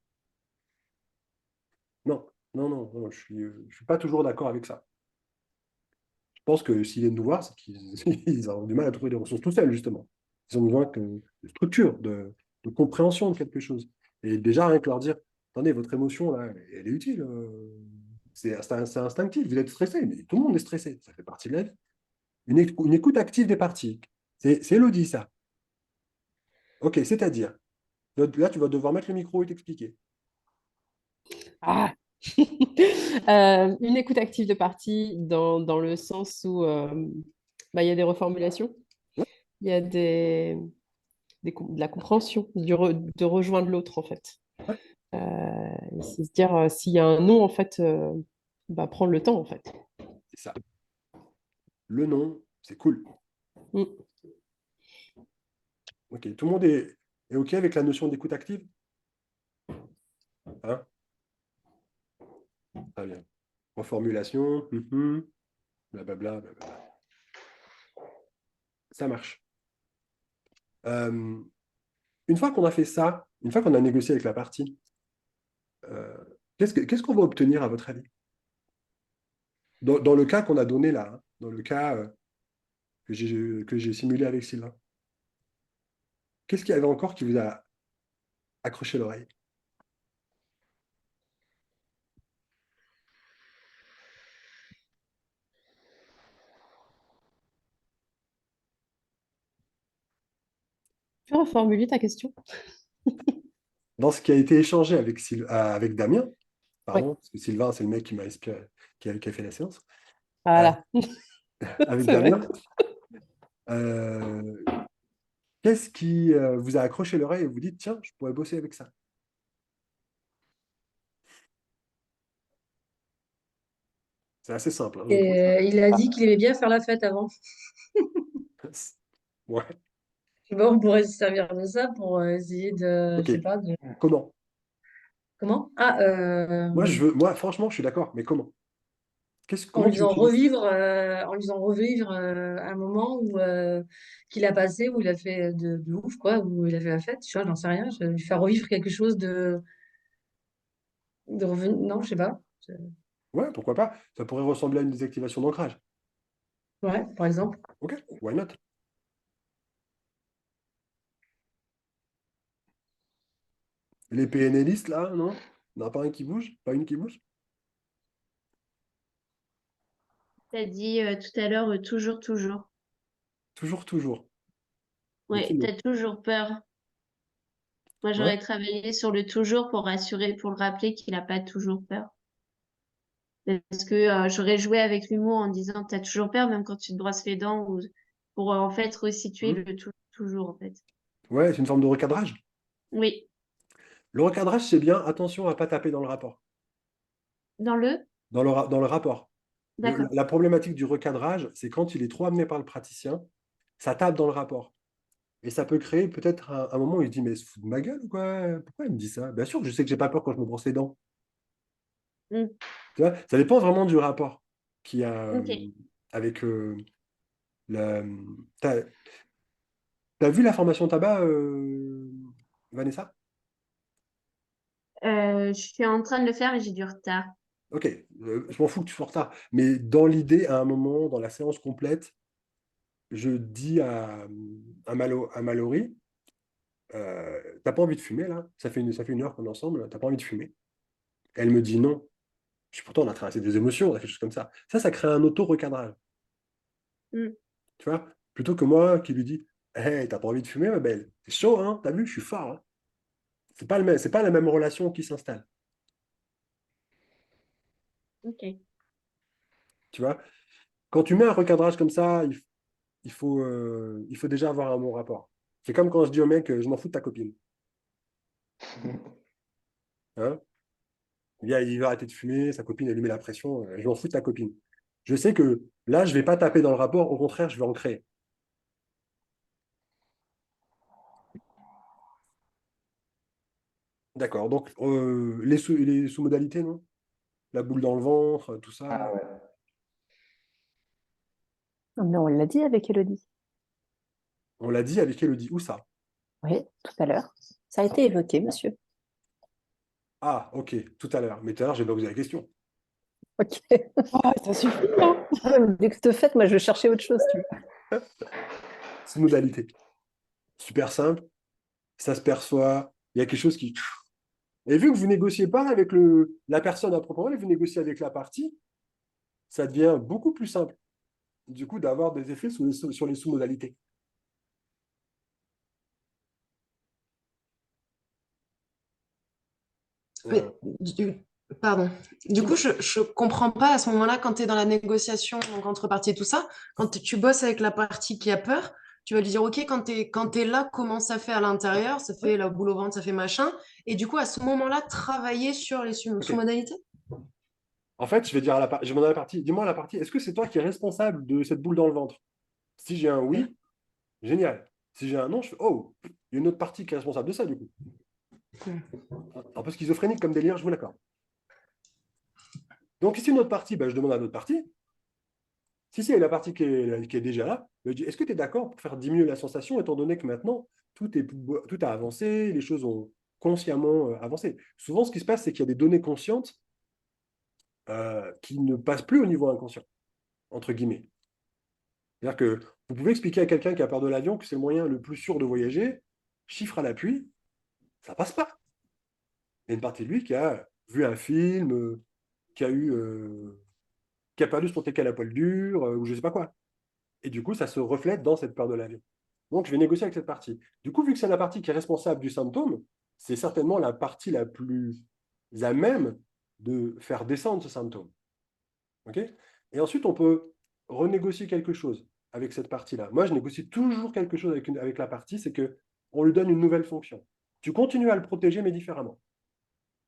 Non, non, je suis pas toujours d'accord avec ça. Je pense que s'ils viennent nous voir, c'est qu'ils ont du mal à trouver des ressources tout seuls, justement. Ils ont besoin de structure, de compréhension de quelque chose. Et déjà, rien que leur dire, attendez, votre émotion, là, elle est utile. C'est instinctif, vous êtes stressé, mais tout le monde est stressé, ça fait partie de la vie. Une écoute active des parties. C'est Elodie, ça. Ok, c'est-à-dire, là, tu vas devoir mettre le micro et t'expliquer. Ah. Une écoute active de partie dans le sens où il y a des reformulations, Ouais. il y a de la compréhension, de rejoindre l'autre en fait. Ouais. C'est se dire s'il y a un non en fait, prendre le temps en fait. C'est ça. Le nom, c'est cool. Mm. Ok, tout le monde est OK avec la notion d'écoute active? Hein? Très bien. Reformulation, blablabla, blablabla. Ça marche. Une fois qu'on a fait ça, une fois qu'on a négocié avec la partie, qu'est-ce qu'on va obtenir à votre avis? Dans le cas qu'on a donné là, hein, dans le cas que j'ai simulé avec Sylvain, qu'est-ce qu'il y avait encore qui vous a accroché l'oreille? Tu peux reformuler ta question? Dans ce qui a été échangé avec Damien, Oui. pardon, parce que Sylvain, c'est le mec qui m'a inspiré, qui a fait la séance, Voilà. avec C'est vrai. Damien, qu'est-ce qui vous a accroché l'oreille et vous dites, tiens, je pourrais bosser avec ça? C'est assez simple. Hein, je trouve. Et il a dit qu'il aimait bien faire la fête avant. Ouais, Tu vois, on pourrait se servir de ça pour essayer de, ok. je sais pas, Comment? comment? Moi, franchement, je suis d'accord, mais comment? En Comment lui tu faisant utilises? revivre, un moment où qu'il a passé, où il a fait de ouf, quoi, où il a fait la fête, tu vois, j'en sais rien. Je vais lui faire revivre quelque chose de revenu. Non, je sais pas. Ouais, pourquoi pas? Ça pourrait ressembler à une désactivation d'ancrage. Ouais, par exemple. Ok, why not? Les PNListes, là, non? Il n'y en a pas un qui bouge? Pas une qui bouge? Tu as dit tout à l'heure toujours, toujours. Toujours, toujours. Ouais, tu Écris-le. as toujours peur. Moi, Ouais, j'aurais travaillé sur le toujours pour rassurer, pour le rappeler qu'il n'a pas toujours peur. Parce que j'aurais joué avec l'humour en disant tu as toujours peur, même quand tu te brosses les dents, ou pour en fait resituer hmm. le toujours, en fait. Ouais, c'est une forme de recadrage. Oui. Le recadrage, c'est bien. Attention à ne pas taper dans le rapport. Dans le? Dans le rapport. D'accord. La problématique du recadrage, c'est quand il est trop amené par le praticien, ça tape dans le rapport. Et ça peut créer peut-être un moment où il se dit, mais il se fout de ma gueule ou quoi? Pourquoi il me dit ça? Bien sûr que je sais que j'ai pas peur quand je me brosse les dents. Mm. Tu vois, ça dépend vraiment du rapport qu'il y a Ok. avec la. T'as, t'as vu la formation tabac, Vanessa? Je suis en train de le faire, mais j'ai du retard. Ok, je m'en fous que tu sois en retard. Mais dans l'idée, à un moment, dans la séance complète, je dis à Mallory, t'as pas envie de fumer là? Ça fait 1 heure qu'on est ensemble, t'as pas envie de fumer? Elle me dit non. Pourtant, on a traversé des émotions, on a fait des choses comme ça. Ça crée un auto-recadrage. Mm. Tu vois? Plutôt que moi qui lui dis, hey, t'as pas envie de fumer, ma belle? C'est chaud, hein? T'as vu, je suis fort, hein. C'est pas la même relation qui s'installe. Ok. Tu vois? Quand tu mets un recadrage comme ça, il faut déjà avoir un bon rapport. C'est comme quand je dis au mec, je m'en fous de ta copine. Hein? Il va arrêter de fumer, sa copine, elle lui met la pression, je m'en fous de ta copine. Je sais que là, je vais pas taper dans le rapport, au contraire, je vais en créer. D'accord. Donc, les sous-modalités, non? La boule dans le ventre, tout Ah ça. ouais. Mais on l'a dit avec Elodie. On l'a dit avec Elodie. Où ça? Oui, tout à l'heure. Ça a été évoqué, monsieur. Ah, ok, tout à l'heure. Mais tout à l'heure, je vais pas poser la question. Ok. Oh, ça suffit, hein. Dès que c'est fait, moi, je vais chercher autre chose. Tu vois. Sous-modalité. Super simple, ça se perçoit, il y a quelque chose qui. Et vu que vous négociez pas avec la personne à proprement, vous négociez avec la partie, ça devient beaucoup plus simple, du coup, d'avoir des effets sur les sous-modalités. Mais, pardon. Du coup, Dis-moi. je comprends pas à ce moment-là, quand tu es dans la négociation, donc entre parties et tout ça, quand tu bosses avec la partie qui a peur, tu vas lui dire, OK, quand t'es là, comment ça fait à l'intérieur? Ça fait la boule au ventre, ça fait machin. Et du coup, à ce moment-là, travailler sur les Ok. sous-modalités? En fait, je vais dire je vais demander à la partie, dis-moi à la partie, est-ce que c'est toi qui es responsable de cette boule dans le ventre? Si j'ai un Ok. oui, génial. Si j'ai un non, je fais, oh, il y a une autre partie qui est responsable de ça, du coup. Un peu schizophrénique comme délire, je vous l'accorde. Donc, ici, une autre partie, ben, je demande à l'autre partie. Si c'est la partie qui est déjà là, je dis, est-ce que tu es d'accord pour faire diminuer la sensation, étant donné que maintenant, tout a avancé, les choses ont consciemment avancé. Souvent, ce qui se passe, c'est qu'il y a des données conscientes qui ne passent plus au niveau inconscient, entre guillemets. C'est-à-dire que vous pouvez expliquer à quelqu'un qui a peur de l'avion que c'est le moyen le plus sûr de voyager, chiffre à l'appui, ça passe pas. Il y a une partie de lui qui a vu un film, qui a perdu son TK à la poil dure, ou je sais pas quoi. Et du coup, ça se reflète dans cette peur de l'avion. Donc, je vais négocier avec cette partie. Du coup, vu que c'est la partie qui est responsable du symptôme, c'est certainement la partie la plus à même de faire descendre ce symptôme. Okay, et ensuite, on peut renégocier quelque chose avec cette partie-là. Moi, je négocie toujours quelque chose avec la partie, c'est qu'on lui donne une nouvelle fonction. Tu continues à le protéger, mais différemment.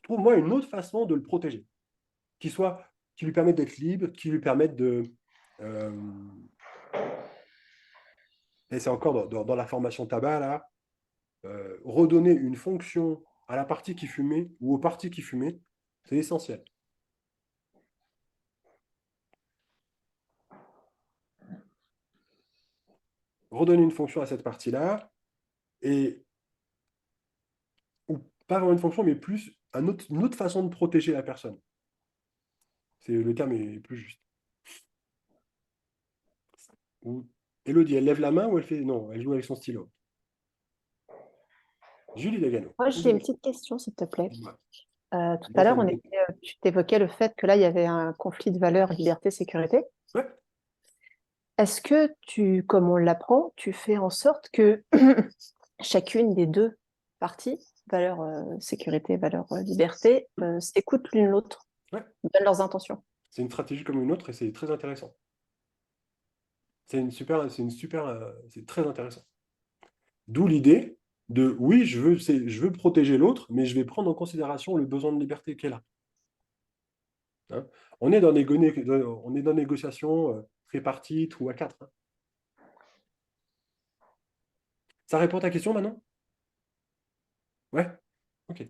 Trouve-moi une autre façon de le protéger, qui lui permette d'être libre, qui lui permette de... euh, et c'est encore dans la formation tabac, là, redonner une fonction à la partie qui fumait ou aux parties qui fumaient, c'est essentiel. Redonner une fonction à cette partie-là, et ou pas vraiment une fonction, mais plus une autre façon de protéger la personne. Le terme est plus juste. Ou Elodie, elle lève la main ou elle fait. Non, elle joue avec son stylo. Julie Dagano. Moi, j'ai une petite question, s'il te plaît. Dis-moi. Tout à Dans l'heure, cette- tu t'évoquais le fait que là, il y avait un conflit de valeurs liberté-sécurité. Ouais. Est-ce que comme on l'apprend, tu fais en sorte que chacune des deux parties, valeur sécurité, valeur liberté, s'écoutent l'une l'autre, Ouais. donnent leurs intentions? C'est une stratégie comme une autre et c'est très intéressant. C'est très intéressant. D'où l'idée de oui, je veux protéger l'autre, mais je vais prendre en considération le besoin de liberté qu'elle a. Hein, on est dans des négociations tripartites ou à quatre. Hein. Ça répond à ta question maintenant? Ouais? Ok.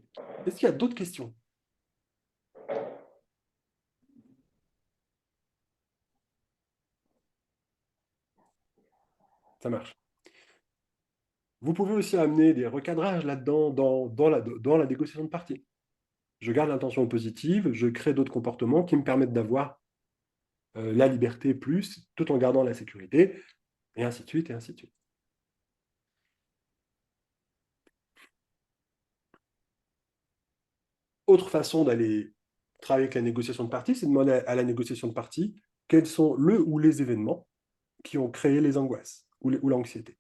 Est-ce qu'il y a d'autres questions? Ça marche. Vous pouvez aussi amener des recadrages là-dedans dans la négociation de partie. Je garde l'intention positive, je crée d'autres comportements qui me permettent d'avoir la liberté plus, tout en gardant la sécurité, et ainsi de suite, et ainsi de suite. Autre façon d'aller travailler avec la négociation de partie, c'est de demander à la négociation de partie quels sont le ou les événements qui ont créé les angoisses ou l'anxiété.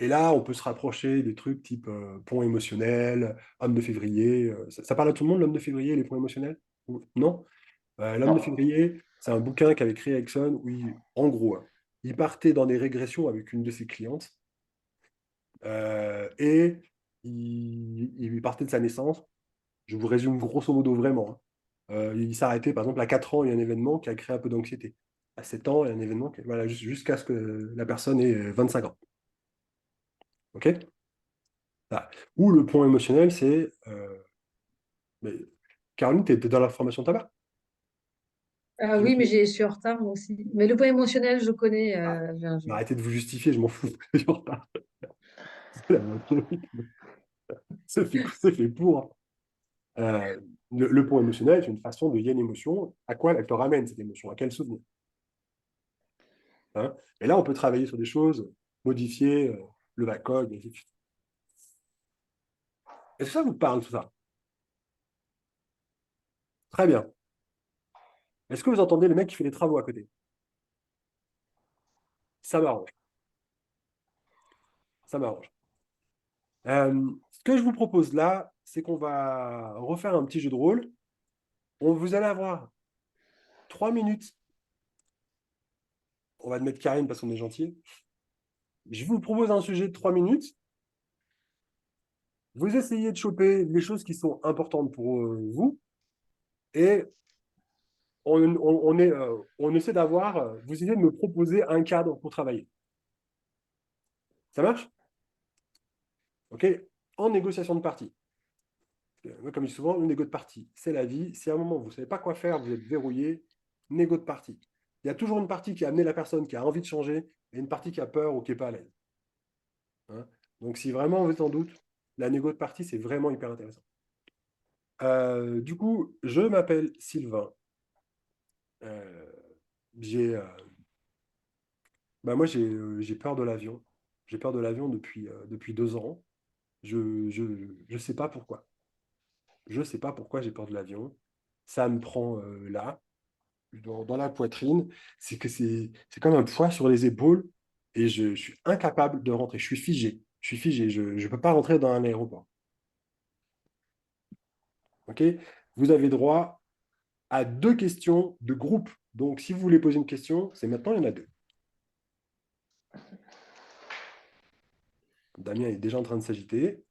Et là, on peut se rapprocher des trucs type pont émotionnel, homme de février. Ça parle à tout le monde, l'homme de février, les ponts émotionnels? Non? L'homme de Non. février, c'est un bouquin qu'avait créé Exxon où, en gros, hein, il partait dans des régressions avec une de ses clientes et il partait de sa naissance. Je vous résume grosso modo vraiment, hein. Il s'arrêtait, par exemple, à 4 ans, il y a un événement qui a créé un peu d'anxiété. À 7 ans, il y a un événement voilà, jusqu'à ce que la personne ait 25 ans. OK? Voilà. Ou le point émotionnel, c'est... mais, Caroline, tu es dans la formation tabac? Ah oui, mais je suis en retard moi aussi. Mais le point émotionnel, je connais. Ah, mais arrêtez de vous justifier, je m'en fous. Je suis en retard. C'est la moitié du rythme. C'est fait pour. Le point émotionnel, c'est une façon de lier une émotion. À quoi elle te ramène cette émotion? À quel souvenir? Hein? Et là, on peut travailler sur des choses, modifier le VACOG, et ainsi de suite. Est-ce que ça vous parle, tout ça? Très bien. Est-ce que vous entendez le mec qui fait les travaux à côté? Ça m'arrange. Ça m'arrange. Ce que je vous propose là, c'est qu'on va refaire un petit jeu de rôle. Vous allez avoir 3 minutes. On va te mettre Karine parce qu'on est gentil. Je vous propose un sujet de 3 minutes. Vous essayez de choper les choses qui sont importantes pour vous et on essaie d'avoir, vous essayez de me proposer un cadre pour travailler. Ça marche? OK? En négociation de partie. Moi, comme je dis souvent, une négo de partie, c'est la vie. Si à un moment, vous ne savez pas quoi faire, vous êtes verrouillé, négo de partie. Il y a toujours une partie qui a amené la personne qui a envie de changer et une partie qui a peur ou qui n'est pas à l'aise. Hein? Donc, si vraiment vous êtes en doute, la négo de partie, c'est vraiment hyper intéressant. Du coup, je m'appelle Sylvain. Moi, j'ai peur de l'avion. J'ai peur de l'avion depuis 2 ans. Je ne sais pas pourquoi. Je ne sais pas pourquoi j'ai peur de l'avion. Ça me prend là, dans la poitrine. C'est que c'est comme un poids sur les épaules et je suis incapable de rentrer. Je suis figé. Je suis figé. Je ne peux pas rentrer dans un aéroport. OK? Vous avez droit à 2 questions de groupe. Donc, si vous voulez poser une question, c'est maintenant, il y en a 2. Damien est déjà en train de s'agiter.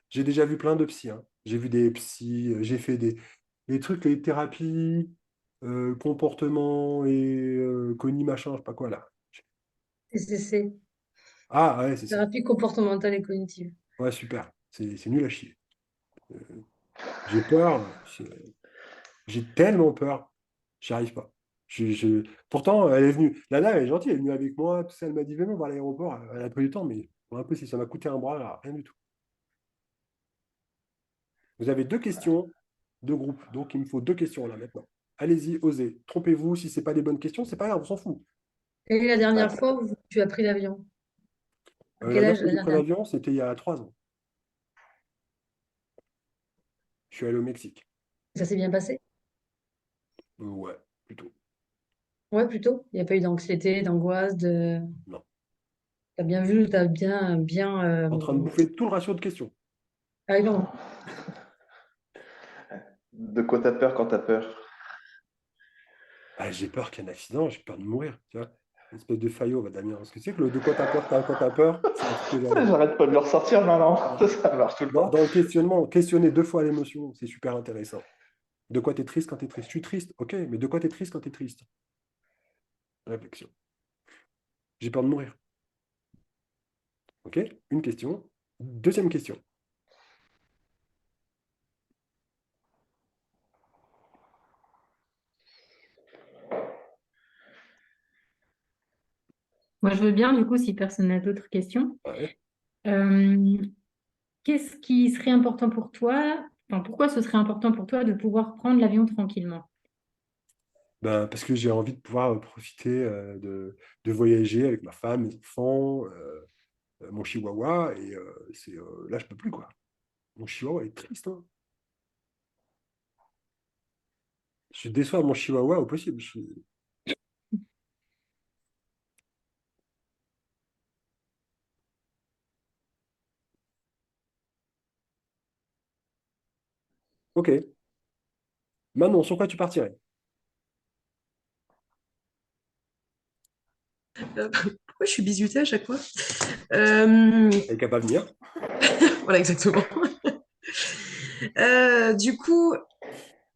J'ai déjà vu plein de psys, hein. J'ai vu des psys, j'ai fait des trucs, les thérapies, comportement et cogni machin, je sais pas quoi là. TCC, Ah ouais, c'est ça. thérapie comportementale et cognitive. Ouais, super. C'est nul à chier. J'ai peur. J'ai tellement peur. J'y arrive pas. Pourtant, elle est venue. Lana, elle est gentille, elle est venue avec moi, tout ça, elle m'a dit, venez, on va à l'aéroport. Elle a pris du temps, mais un peu si ça m'a coûté un bras, là, rien du tout. Vous avez 2 questions de groupe, donc il me faut 2 questions là maintenant. Allez-y, osez. Trompez-vous, si ce n'est pas des bonnes questions, c'est pas grave, on s'en fout. Et la dernière fois où tu as pris l'avion? À La quel dernière âge fois la que j'ai pris dernière? l'avion, c'était il y a 3 ans. Je suis allé au Mexique. Ça s'est bien passé? Ouais, plutôt. Ouais, plutôt. Il n'y a pas eu d'anxiété, d'angoisse, de. Non. T'as bien vu, t'as bien. En train de bouffer tout le ratio de questions. Ah, non. De quoi t'as peur quand t'as peur? Ah, j'ai peur qu'il y ait un accident, j'ai peur de mourir. Tu vois, une espèce de faillot, va Damien. Parce que tu sais que le de quoi t'as peur, quand t'as peur, c'est un truc que j'adore. J'arrête pas de le ressortir maintenant. Ça marche tout le temps. Dans le questionnement, questionner 2 fois l'émotion, c'est super intéressant. De quoi tu es triste quand tu es triste? Je suis triste, ok, mais de quoi tu es triste quand tu es triste? Réflexion. J'ai peur de mourir. Ok, une question. Deuxième question. Moi, je veux bien, du coup, si personne n'a d'autres questions. Ouais. Euh, Qu'est-ce qui serait important pour toi? Enfin, pourquoi ce serait important pour toi de pouvoir prendre l'avion tranquillement? Ben, parce que j'ai envie de pouvoir profiter de voyager avec ma femme, mes enfants, mon chihuahua, et là, je peux plus, quoi. Mon chihuahua est triste, hein. Je déçois mon chihuahua au possible. Ok. Manon, sur quoi tu partirais? Pourquoi je suis bisutée à chaque fois? Euh, Elle est capable de venir. Voilà, exactement. Du coup,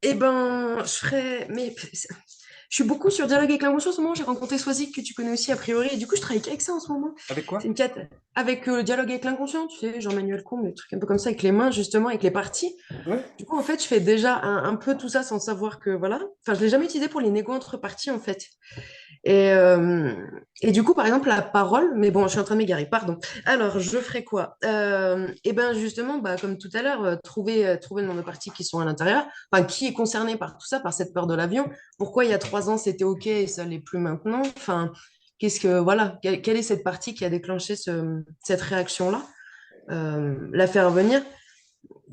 eh ben, je ferais. Mais je suis beaucoup sur Dialogue avec l'inconscient en ce moment. J'ai rencontré Swazik, que tu connais aussi a priori. Et du coup, je travaille qu'avec ça en ce moment. Avec C'est quoi? une quête avec Dialogue avec l'inconscient, tu sais, Jean-Manuel Combe, des trucs un peu comme ça, avec les mains, justement, avec les parties. Ouais. Du coup, en fait, je fais déjà un peu tout ça sans savoir que, voilà. Enfin, je l'ai jamais utilisé pour les négos entre parties, en fait. Et, euh, et du coup, par exemple, la parole, mais bon, je suis en train de m'égarer, pardon. Alors, je ferai quoi? Et ben justement, bah, comme tout à l'heure, trouver le nombre de parties qui sont à l'intérieur, enfin, qui est concerné par tout ça, par cette peur de l'avion. Pourquoi il y a 3 ans c'était OK et ça l'est plus maintenant? Enfin, voilà, quelle est cette partie qui a déclenché cette réaction-là? La faire venir.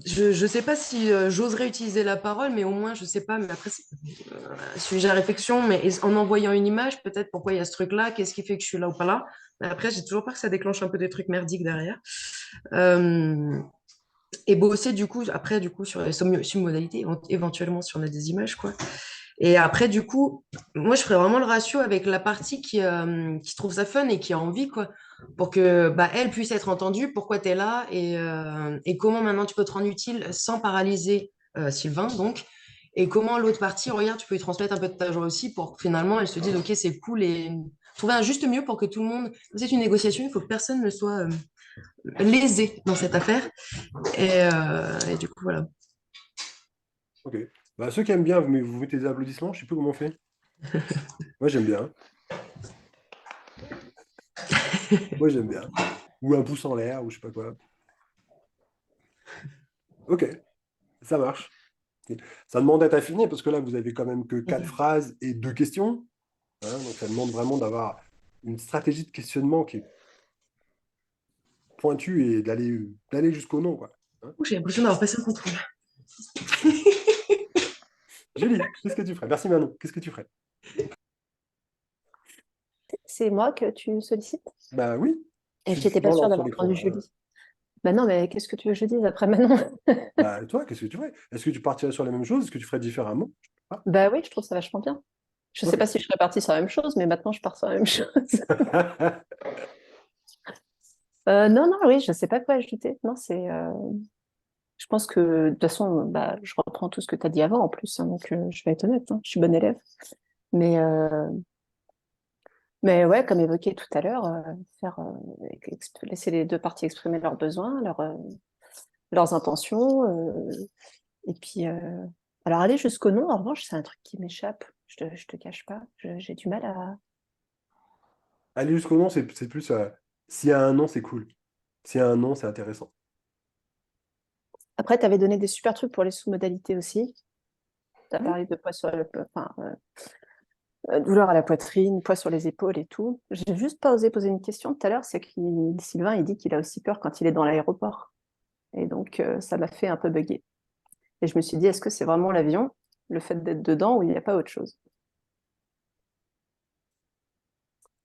Je ne sais pas si j'oserais utiliser la parole, mais au moins, je sais pas, mais après, c'est sujet à réflexion, mais en envoyant une image, peut-être pourquoi il y a ce truc-là, qu'est-ce qui fait que je suis là ou pas là. Mais après, j'ai toujours peur que ça déclenche un peu des trucs merdiques derrière. Euh, et bosser, du coup, après, du coup, sur les submodalités, éventuellement, si on a des images, quoi. Et après, du coup, moi, je ferais vraiment le ratio avec la partie qui trouve ça fun et qui a envie, quoi, pour que bah, elle puisse être entendue, pourquoi tu es là et comment maintenant tu peux te rendre utile sans paralyser Sylvain, donc. Et comment l'autre partie, regarde, tu peux lui transmettre un peu de ta joie aussi pour que finalement elle se dise, OK, c'est cool et trouver un juste milieu pour que tout le monde. C'est une négociation, il faut que personne ne soit lésé dans cette affaire. Et du coup, voilà. Ok. Bah, ceux qui aiment bien, vous mettez des applaudissements, je sais plus comment on fait. Moi, j'aime bien. Moi, j'aime bien. Ou un pouce en l'air, ou je sais pas quoi. Ok, ça marche. Ok. Ça demande d'être affiné, parce que là, vous avez quand même que 4 phrases et 2 questions, hein, donc ça demande vraiment d'avoir une stratégie de questionnement qui est pointue et d'aller jusqu'au non, quoi. Hein. J'ai l'impression d'avoir passé un contrôle. Julie, qu'est-ce que tu ferais? Merci Manon, qu'est-ce que tu ferais? C'est moi que tu sollicites? Bah oui, Et je je suis n'étais pas souvent sûre là sur d'avoir l'écran. entendu Julie. Bah non, mais qu'est-ce que tu veux que je dise après maintenant? Bah toi, qu'est-ce que tu ferais? Est-ce que tu partirais sur la même chose? Est-ce que tu ferais différemment? Je sais pas. Bah oui, je trouve ça vachement bien. Je sais Ok. pas si je serais partie sur la même chose, mais maintenant je pars sur la même chose. Non, non, oui, je sais pas quoi ajouter. Non, je pense que de toute façon, bah, je reprends tout ce que tu as dit avant en plus, hein, donc je vais être honnête, hein, je suis bonne élève. Mais, euh, mais ouais, comme évoqué tout à l'heure, laisser les deux parties exprimer leurs besoins, leurs intentions, et puis alors aller jusqu'au non, en revanche, c'est un truc qui m'échappe. Je te cache pas, j'ai du mal à. Aller jusqu'au non, c'est plus s'il y a un non, c'est cool. S'il y a un non, c'est intéressant. Après, tu avais donné des super trucs pour les sous-modalités aussi. Tu as Hmm. parlé de poids sur enfin, douleur à la poitrine, poids sur les épaules et tout. J'ai juste pas osé poser une question tout à l'heure, c'est que Sylvain, il dit qu'il a aussi peur quand il est dans l'aéroport. Et donc, ça m'a fait un peu bugger. Et je me suis dit, est-ce que c'est vraiment l'avion, le fait d'être dedans, ou il n'y a pas autre chose?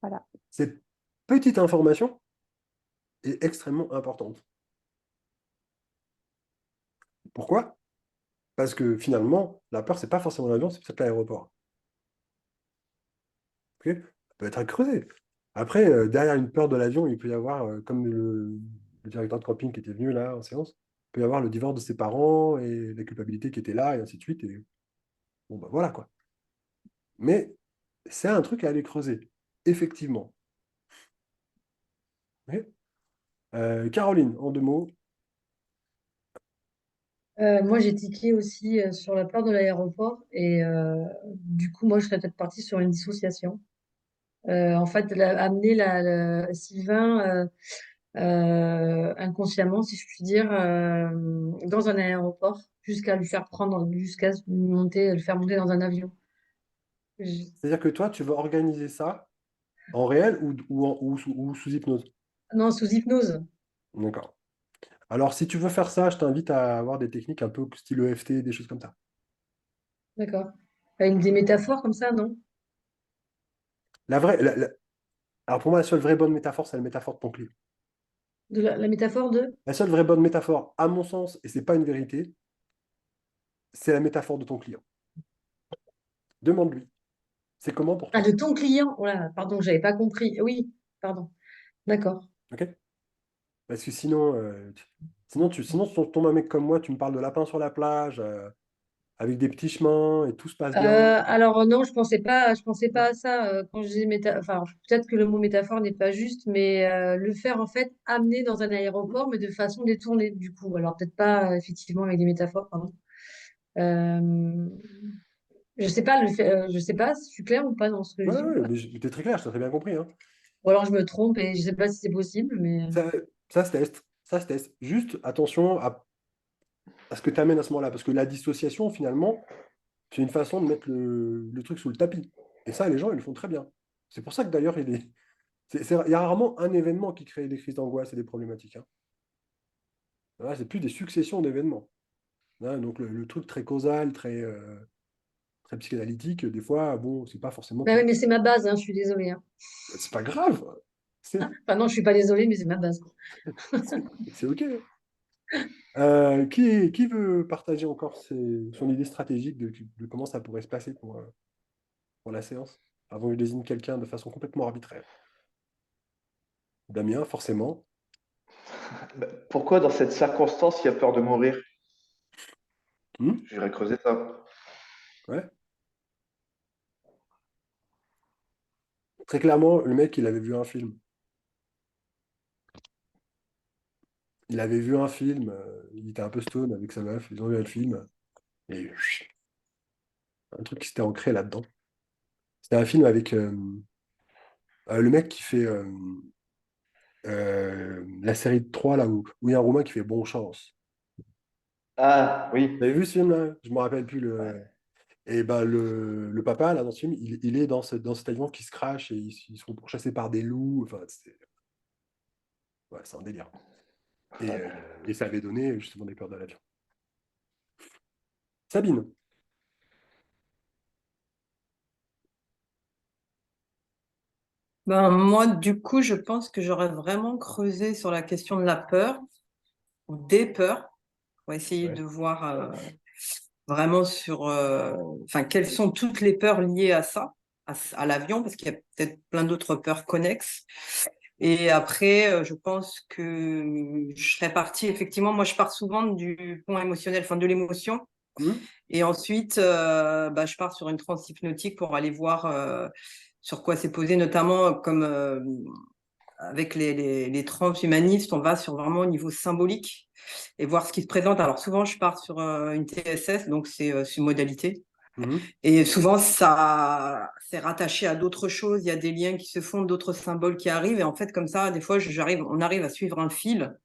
Voilà. Cette petite information est extrêmement importante. Pourquoi? Parce que finalement, la peur, c'est pas forcément l'avion, c'est peut-être l'aéroport. Ok. Ça peut être creusé. Après, derrière une peur de l'avion, il peut y avoir, comme le directeur de camping qui était venu là en séance, il peut y avoir le divorce de ses parents et la culpabilité qui était là, et ainsi de suite. Et bon, bah voilà quoi. Mais c'est un truc à aller creuser, effectivement. Ok. Caroline, en 2 mots. Moi, j'ai tiqué aussi sur la peur de l'aéroport et du coup, moi, je serais peut-être partie sur une dissociation. En fait, amener Sylvain inconsciemment, si je puis dire, dans un aéroport, jusqu'à lui faire prendre, jusqu'à le faire monter dans un avion. C'est-à-dire que toi, tu veux organiser ça en réel ou sous hypnose? Non, sous hypnose. D'accord. Alors, si tu veux faire ça, je t'invite à avoir des techniques un peu style EFT, des choses comme ça. D'accord. Avec des métaphores comme ça, non? La vraie, alors pour moi, la seule vraie bonne métaphore, c'est la métaphore de ton client. De la métaphore de? La seule vraie bonne métaphore, à mon sens, et c'est pas une vérité, c'est la métaphore de ton client. Demande-lui, c'est comment pour Ah, toi? de ton client. Oh là, pardon, j'avais pas compris. Oui, pardon. D'accord. Ok? Parce que sinon, sinon ton un mec comme moi, tu me parles de lapin sur la plage, avec des petits chemins, et tout se passe bien. Alors non, je pensais pas à ça quand je dis enfin peut-être que le mot métaphore n'est pas juste, mais le faire en fait amener dans un aéroport, mais de façon détournée du coup. Alors peut-être pas effectivement avec des métaphores, pardon. Euh, je sais pas je sais pas si je suis claire ou pas dans ce que je Ouais, dis ou ouais, pas. mais t'es très clair, je t'ai très bien compris, hein. Ou alors je me trompe et je sais pas si c'est possible, mais Ça se teste, ça se teste. Juste attention à ce que tu amènes à ce moment-là, parce que la dissociation, finalement, c'est une façon de mettre le truc sous le tapis. Et ça, les gens, ils le font très bien. C'est pour ça que d'ailleurs, il y a rarement un événement qui crée des crises d'angoisse et des problématiques, hein. Là, c'est plus des successions d'événements. Hein, donc le truc très causal, très psychanalytique, des fois, bon, c'est pas forcément bah oui, toujours. mais c'est ma base, hein, je suis désolée, hein. C'est pas grave. C'est Enfin non, je suis pas désolée, mais c'est ma base, quoi. c'est OK. Qui veut partager encore son idée stratégique de comment ça pourrait se passer pour la séance, avant que je désigne quelqu'un de façon complètement arbitraire? Damien, forcément. Pourquoi dans cette circonstance il a peur de mourir? Hmm. J'irais creuser ça. Ouais. Très clairement, le mec, il avait vu un film. Il avait vu un film, il était un peu stone avec sa meuf, ils ont vu le film, et un truc qui s'était ancré là-dedans. C'était un film avec le mec qui fait la série de 3, là, où il y a un Roumain qui fait Bonne chance. Ah Vous oui. avez vu ce film-là? Je ne me rappelle plus Ouais. Et ben, le papa, là, dans ce film, il est dans cet avion qui se crache et ils sont pourchassés par des loups. Enfin, ouais, c'est un délire. Et ça avait donné justement des peurs de l'avion. Sabine. Ben, moi, du coup, je pense que j'aurais vraiment creusé sur la question de la peur ou des peurs pour essayer Ouais. de voir vraiment enfin, quelles sont toutes les peurs liées à ça, à l'avion, parce qu'il y a peut-être plein d'autres peurs connexes. Et après, je pense que je serais partie, effectivement, moi, je pars souvent du pont émotionnel, enfin, de l'émotion. Hmm. Et ensuite, bah, je pars sur une transe hypnotique pour aller voir sur quoi c'est posé, notamment comme avec les trans humanistes, on va sur vraiment au niveau symbolique et voir ce qui se présente. Alors souvent, je pars sur une TSS, donc c'est une modalité. Mhm. Et souvent, ça c'est rattaché à d'autres choses. Il y a des liens qui se font, d'autres symboles qui arrivent. Et en fait, comme ça, des fois, on arrive à suivre un fil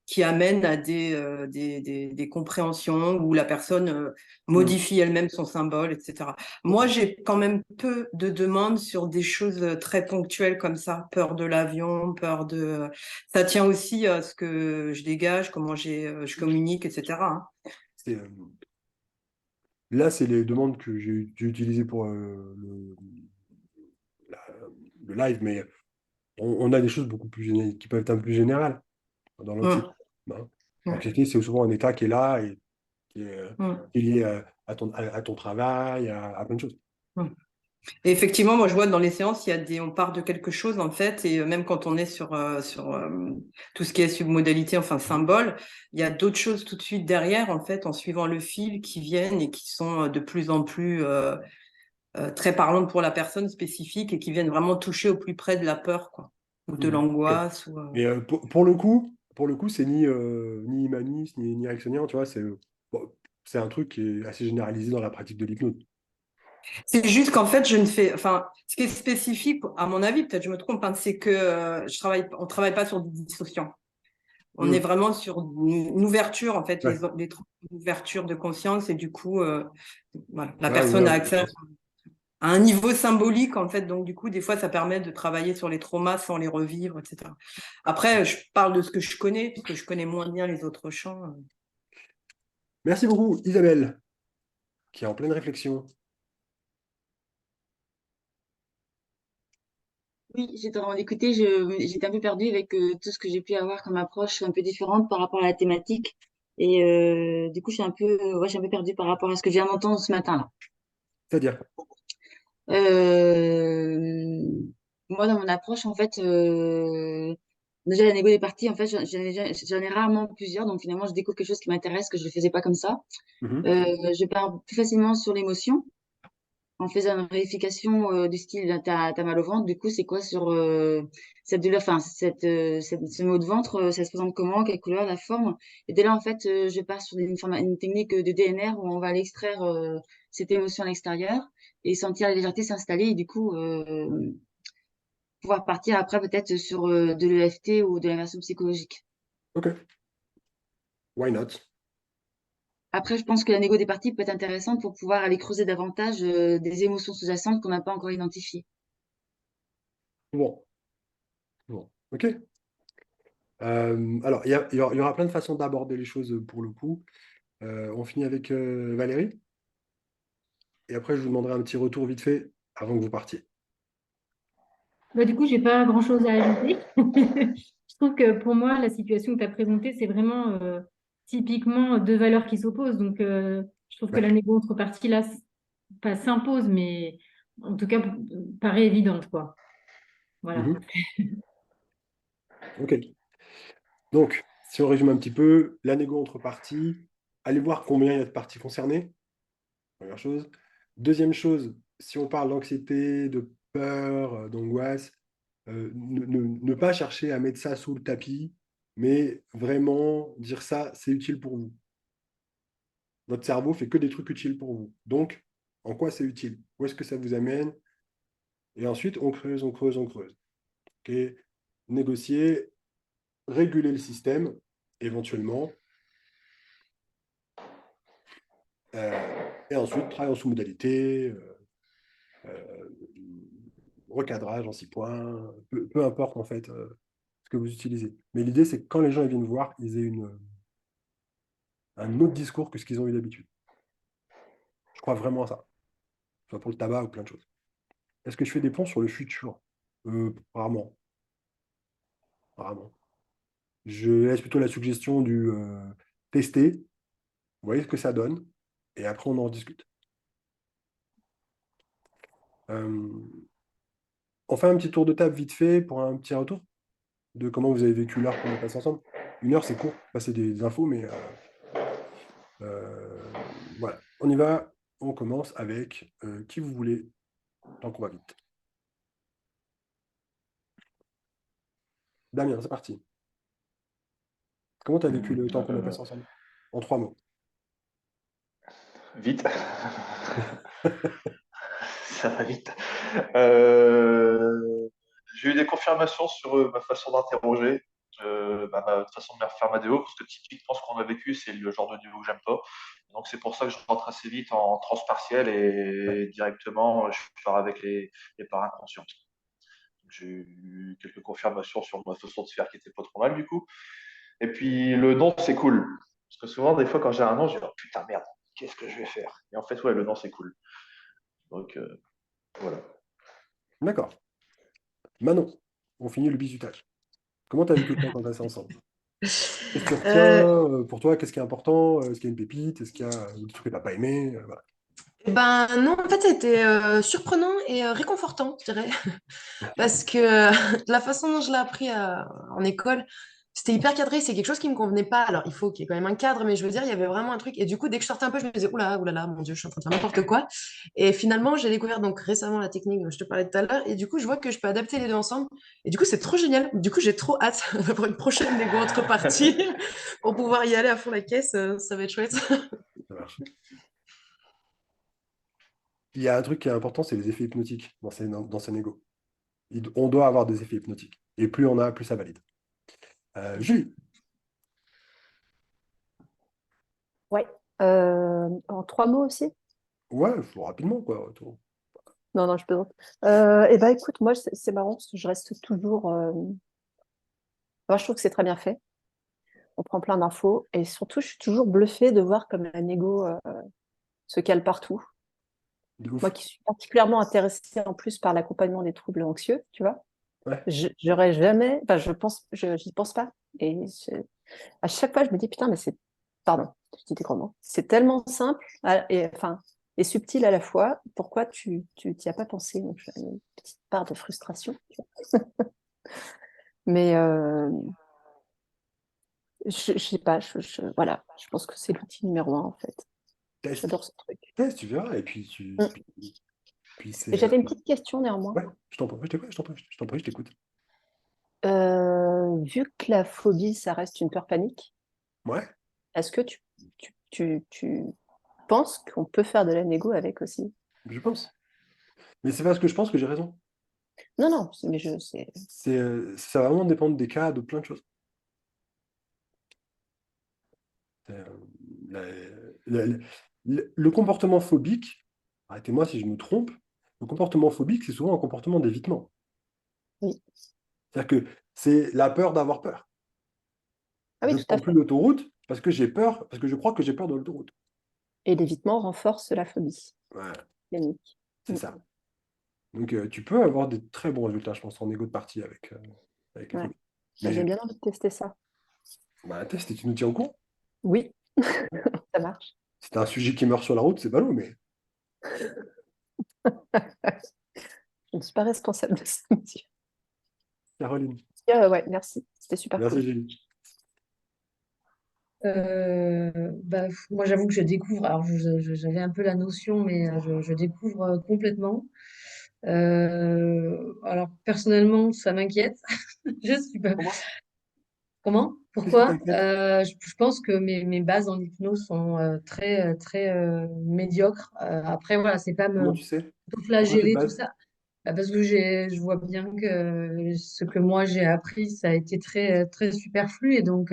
qui amène à des compréhensions où la personne Hmm. modifie elle-même son symbole, etc. Moi, j'ai quand même peu de demandes sur des choses très ponctuelles comme ça, peur de l'avion, peur de... Ça tient aussi à ce que je dégage, comment je communique, etc. hein. C'est, là, c'est les demandes que j'ai utilisées pour la- le live, mais on a des choses beaucoup plus qui peuvent être un peu plus générales dans l'anxiété, Hum, hein. hum, L'anxiété, c'est souvent un état qui est là et hum, qui est lié à ton travail, à plein de choses. hum. Et effectivement, moi, je vois dans les séances, on part de quelque chose, en fait, et même quand on est sur tout ce qui est submodalité, enfin symbole, il y a d'autres choses tout de suite derrière, en fait, en suivant le fil, qui viennent et qui sont de plus en plus très parlantes pour la personne spécifique et qui viennent vraiment toucher au plus près de la peur, quoi, ou de Mhm. l'angoisse. Mais pour le coup, c'est ni humaniste, ni ericksonien, tu vois, bon, c'est un truc qui est assez généralisé dans la pratique de l'hypnose. C'est juste qu'en fait, je ne fais. Enfin, ce qui est spécifique, à mon avis, peut-être je me trompe, hein, c'est que on travaille pas sur des dissociants. On est vraiment sur une ouverture, en fait, Ouais. les ouvertures de conscience, et du coup, voilà, la Ouais, personne ouais, a accès à un niveau symbolique, en fait. Donc, du coup, des fois, ça permet de travailler sur les traumas sans les revivre, etc. Après, je parle de ce que je connais, parce que je connais moins bien les autres champs. Merci beaucoup, Isabelle, qui est en pleine réflexion. Oui, j'étais en train d'écouter, j'étais un peu perdue avec tout ce que j'ai pu avoir comme approche un peu différente par rapport à la thématique. Et du coup, je suis un peu perdue par rapport à ce que je viens d'entendre ce matin-là. C'est-à-dire, Euh, Moi, dans mon approche, en fait, déjà la négo des parties, en fait, j'en ai rarement plusieurs. Donc finalement, je découvre quelque chose qui m'intéresse, que je ne faisais pas comme ça. Je pars plus facilement sur l'émotion en faisant une vérification du style, t'as mal au ventre, du coup, c'est quoi sur cette douleur, enfin, ce mot de ventre, ça se présente comment, quelle couleur, la forme. Et dès là, en fait, je pars sur une technique de DNR où on va aller extraire cette émotion à l'extérieur et sentir la légèreté s'installer et du coup, pouvoir partir après peut-être sur de l'EFT ou de la version psychologique. ok, why not? Après, je pense que la négo des parties peut être intéressante pour pouvoir aller creuser davantage des émotions sous-jacentes qu'on n'a pas encore identifiées. Bon, ok. Alors, il y aura plein de façons d'aborder les choses pour le coup. On finit avec Valérie, et après, je vous demanderai un petit retour vite fait avant que vous partiez. Bah, du coup, j'ai pas grand-chose à ajouter. Je trouve que pour moi, la situation que tu as présentée, c'est vraiment typiquement deux valeurs qui s'opposent. Donc, je trouve que Ouais. la négo entre parties là, pas s'impose, mais en tout cas, paraît évidente, quoi. Voilà. Mhm. Ok. Donc, si on résume un petit peu, la négo entre parties, allez voir combien il y a de parties concernées, première chose. Deuxième chose, si on parle d'anxiété, de peur, d'angoisse, ne pas chercher à mettre ça sous le tapis, mais vraiment dire ça, c'est utile pour vous. Votre cerveau fait que des trucs utiles pour vous. Donc, en quoi c'est utile? Où est-ce que ça vous amène? Et ensuite, on creuse, on creuse, on creuse. Ok. Négocier, réguler le système, éventuellement. Et ensuite, travail en sous-modalité, recadrage en 6 points, peu importe en fait ce que vous utilisez. Mais l'idée, c'est que quand les gens ils viennent voir, ils aient un autre discours que ce qu'ils ont eu d'habitude. Je crois vraiment à ça. Soit pour le tabac ou plein de choses. Est-ce que je fais des plans sur le futur? Rarement. Rarement. Je laisse plutôt la suggestion du tester, vous voyez ce que ça donne, et après on en discute. On fait un petit tour de table vite fait pour un petit retour de comment vous avez vécu l'heure qu'on a passé ensemble. 1 heure, c'est court, passer des infos, mais voilà. On y va, on commence avec qui vous voulez, tant qu'on va vite. Damien, c'est parti. Comment tu as vécu le temps qu'on a passé ensemble? En 3 mots. Vite. Ça va vite. J'ai eu des confirmations sur ma façon d'interroger, ma façon de faire ma déo, parce que typiquement, ce qu'on a vécu, c'est le genre de niveau que j'aime pas. Donc, c'est pour ça que je rentre assez vite en transe partielle et directement, je pars avec les parts inconscientes. J'ai eu quelques confirmations sur ma façon de faire qui était pas trop mal, du coup. Et puis, le non, c'est cool. Parce que souvent, des fois, quand j'ai un non, je dis oh, putain, merde, qu'est-ce que je vais faire? Et en fait, ouais, le non, c'est cool. Donc, voilà. D'accord. Manon, on finit le bisutage. Comment tu as vécu le temps qu'on a passé ensemble? Qu'est-ce que tu retiens pour toi? Qu'est-ce qui est important? Est-ce qu'il y a une pépite? Est-ce qu'il y a des trucs que tu n'as pas aimé? Voilà. Eh ben non, en fait, c'était surprenant et réconfortant, je dirais. Parce que la façon dont je l'ai appris en école, c'était hyper cadré. C'est quelque chose qui me convenait pas. Alors, il faut qu'il y ait quand même un cadre, mais je veux dire, il y avait vraiment un truc. Et du coup, dès que je sortais un peu, je me disais, oula, oulala, mon Dieu, je suis en train de faire n'importe quoi. Et finalement, j'ai découvert donc récemment la technique dont je te parlais tout à l'heure. Et du coup, je vois que je peux adapter les deux ensemble. Et du coup, c'est trop génial. Du coup, j'ai trop hâte pour une prochaine négo entre parties pour pouvoir y aller à fond la caisse. Ça va être chouette. Ça marche. il y a un truc qui est important, c'est les effets hypnotiques dans ces négos. On doit avoir des effets hypnotiques. Et plus on a, plus ça valide. Jules. Ouais. En 3 mots aussi? Ouais, faut rapidement, quoi. Non, non, je peux. Eh ben, écoute, moi, c'est marrant parce que je reste toujours. Moi, je trouve que c'est très bien fait. On prend plein d'infos et surtout, je suis toujours bluffée de voir comme la négo se cale partout. De ouf. Moi qui suis particulièrement intéressée en plus par l'accompagnement des troubles anxieux, tu vois, Ouais. j'aurais jamais, enfin, j'y pense pas. Et à chaque fois, je me dis, putain, mais pardon, je dis des gros mots, c'est tellement simple et subtil à la fois. Pourquoi tu t'y as pas pensé? Donc, j'ai une petite part de frustration, tu vois. Mais je sais pas, voilà, je pense que c'est l'outil numéro 1 en fait. Test. J'adore ce truc. Test, tu verras. Et puis, Mm. puis Et c'est. j'avais une petite question néanmoins. Ouais, je t'en prie, je t'écoute. Vu que la phobie, ça reste une peur panique, Ouais, est-ce que tu penses qu'on peut faire de la négo avec aussi? je pense. Mais c'est parce que je pense que j'ai raison. Non, non, mais Ça va vraiment dépendre des cas, de plein de choses. Euh, le comportement phobique, arrêtez-moi si je me trompe, le comportement phobique, c'est souvent un comportement d'évitement. Oui. C'est-à-dire que c'est la peur d'avoir peur. Ah oui, Je ne tout à prends plus fait. l'autoroute parce que j'ai peur, parce que je crois que j'ai peur de l'autoroute. Et l'évitement renforce la phobie. Ouais, Yannick. c'est Mm. ça. Donc tu peux avoir des très bons résultats, je pense, en égo de partie avec la Ouais. phobie. Bah, j'ai Mais bien envie de tester ça. un test et tu nous tiens au courant. Oui, ça marche. C'est un sujet qui meurt sur la route, c'est ballot, mais Je ne suis pas responsable de ça, monsieur. Caroline. Ouais, merci. C'était super Merci, cool. Julie. Moi, j'avoue que je découvre. Alors, j'avais un peu la notion, mais je découvre complètement. Alors, personnellement, ça m'inquiète. Je suis pas. Comment? Comment? Qu'est-ce qui Pourquoi? t'inquiète? Je pense que mes bases en hypnose sont très médiocres. Après, voilà, c'est pas Comment me tu sais? Pourquoi tu te flageller, tout bases? ça. Parce que je vois bien que ce que moi j'ai appris, ça a été très superflu. Et donc,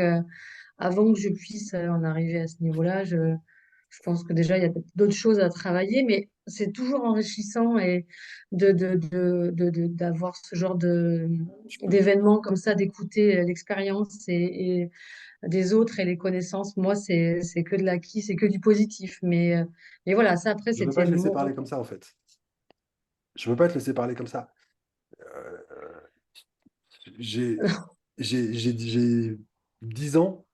avant que je puisse en arriver à ce niveau-là, je pense que déjà, il y a d'autres choses à travailler, mais c'est toujours enrichissant et d'avoir ce genre d'événements comme ça, d'écouter l'expérience et des autres et les connaissances. Moi, c'est que de l'acquis, c'est que du positif. Mais voilà, ça, après, Je ne veux pas c'était te laisser mon. parler comme ça, en fait. Je ne veux pas te laisser parler comme ça. Euh, j'ai j'ai 10 ans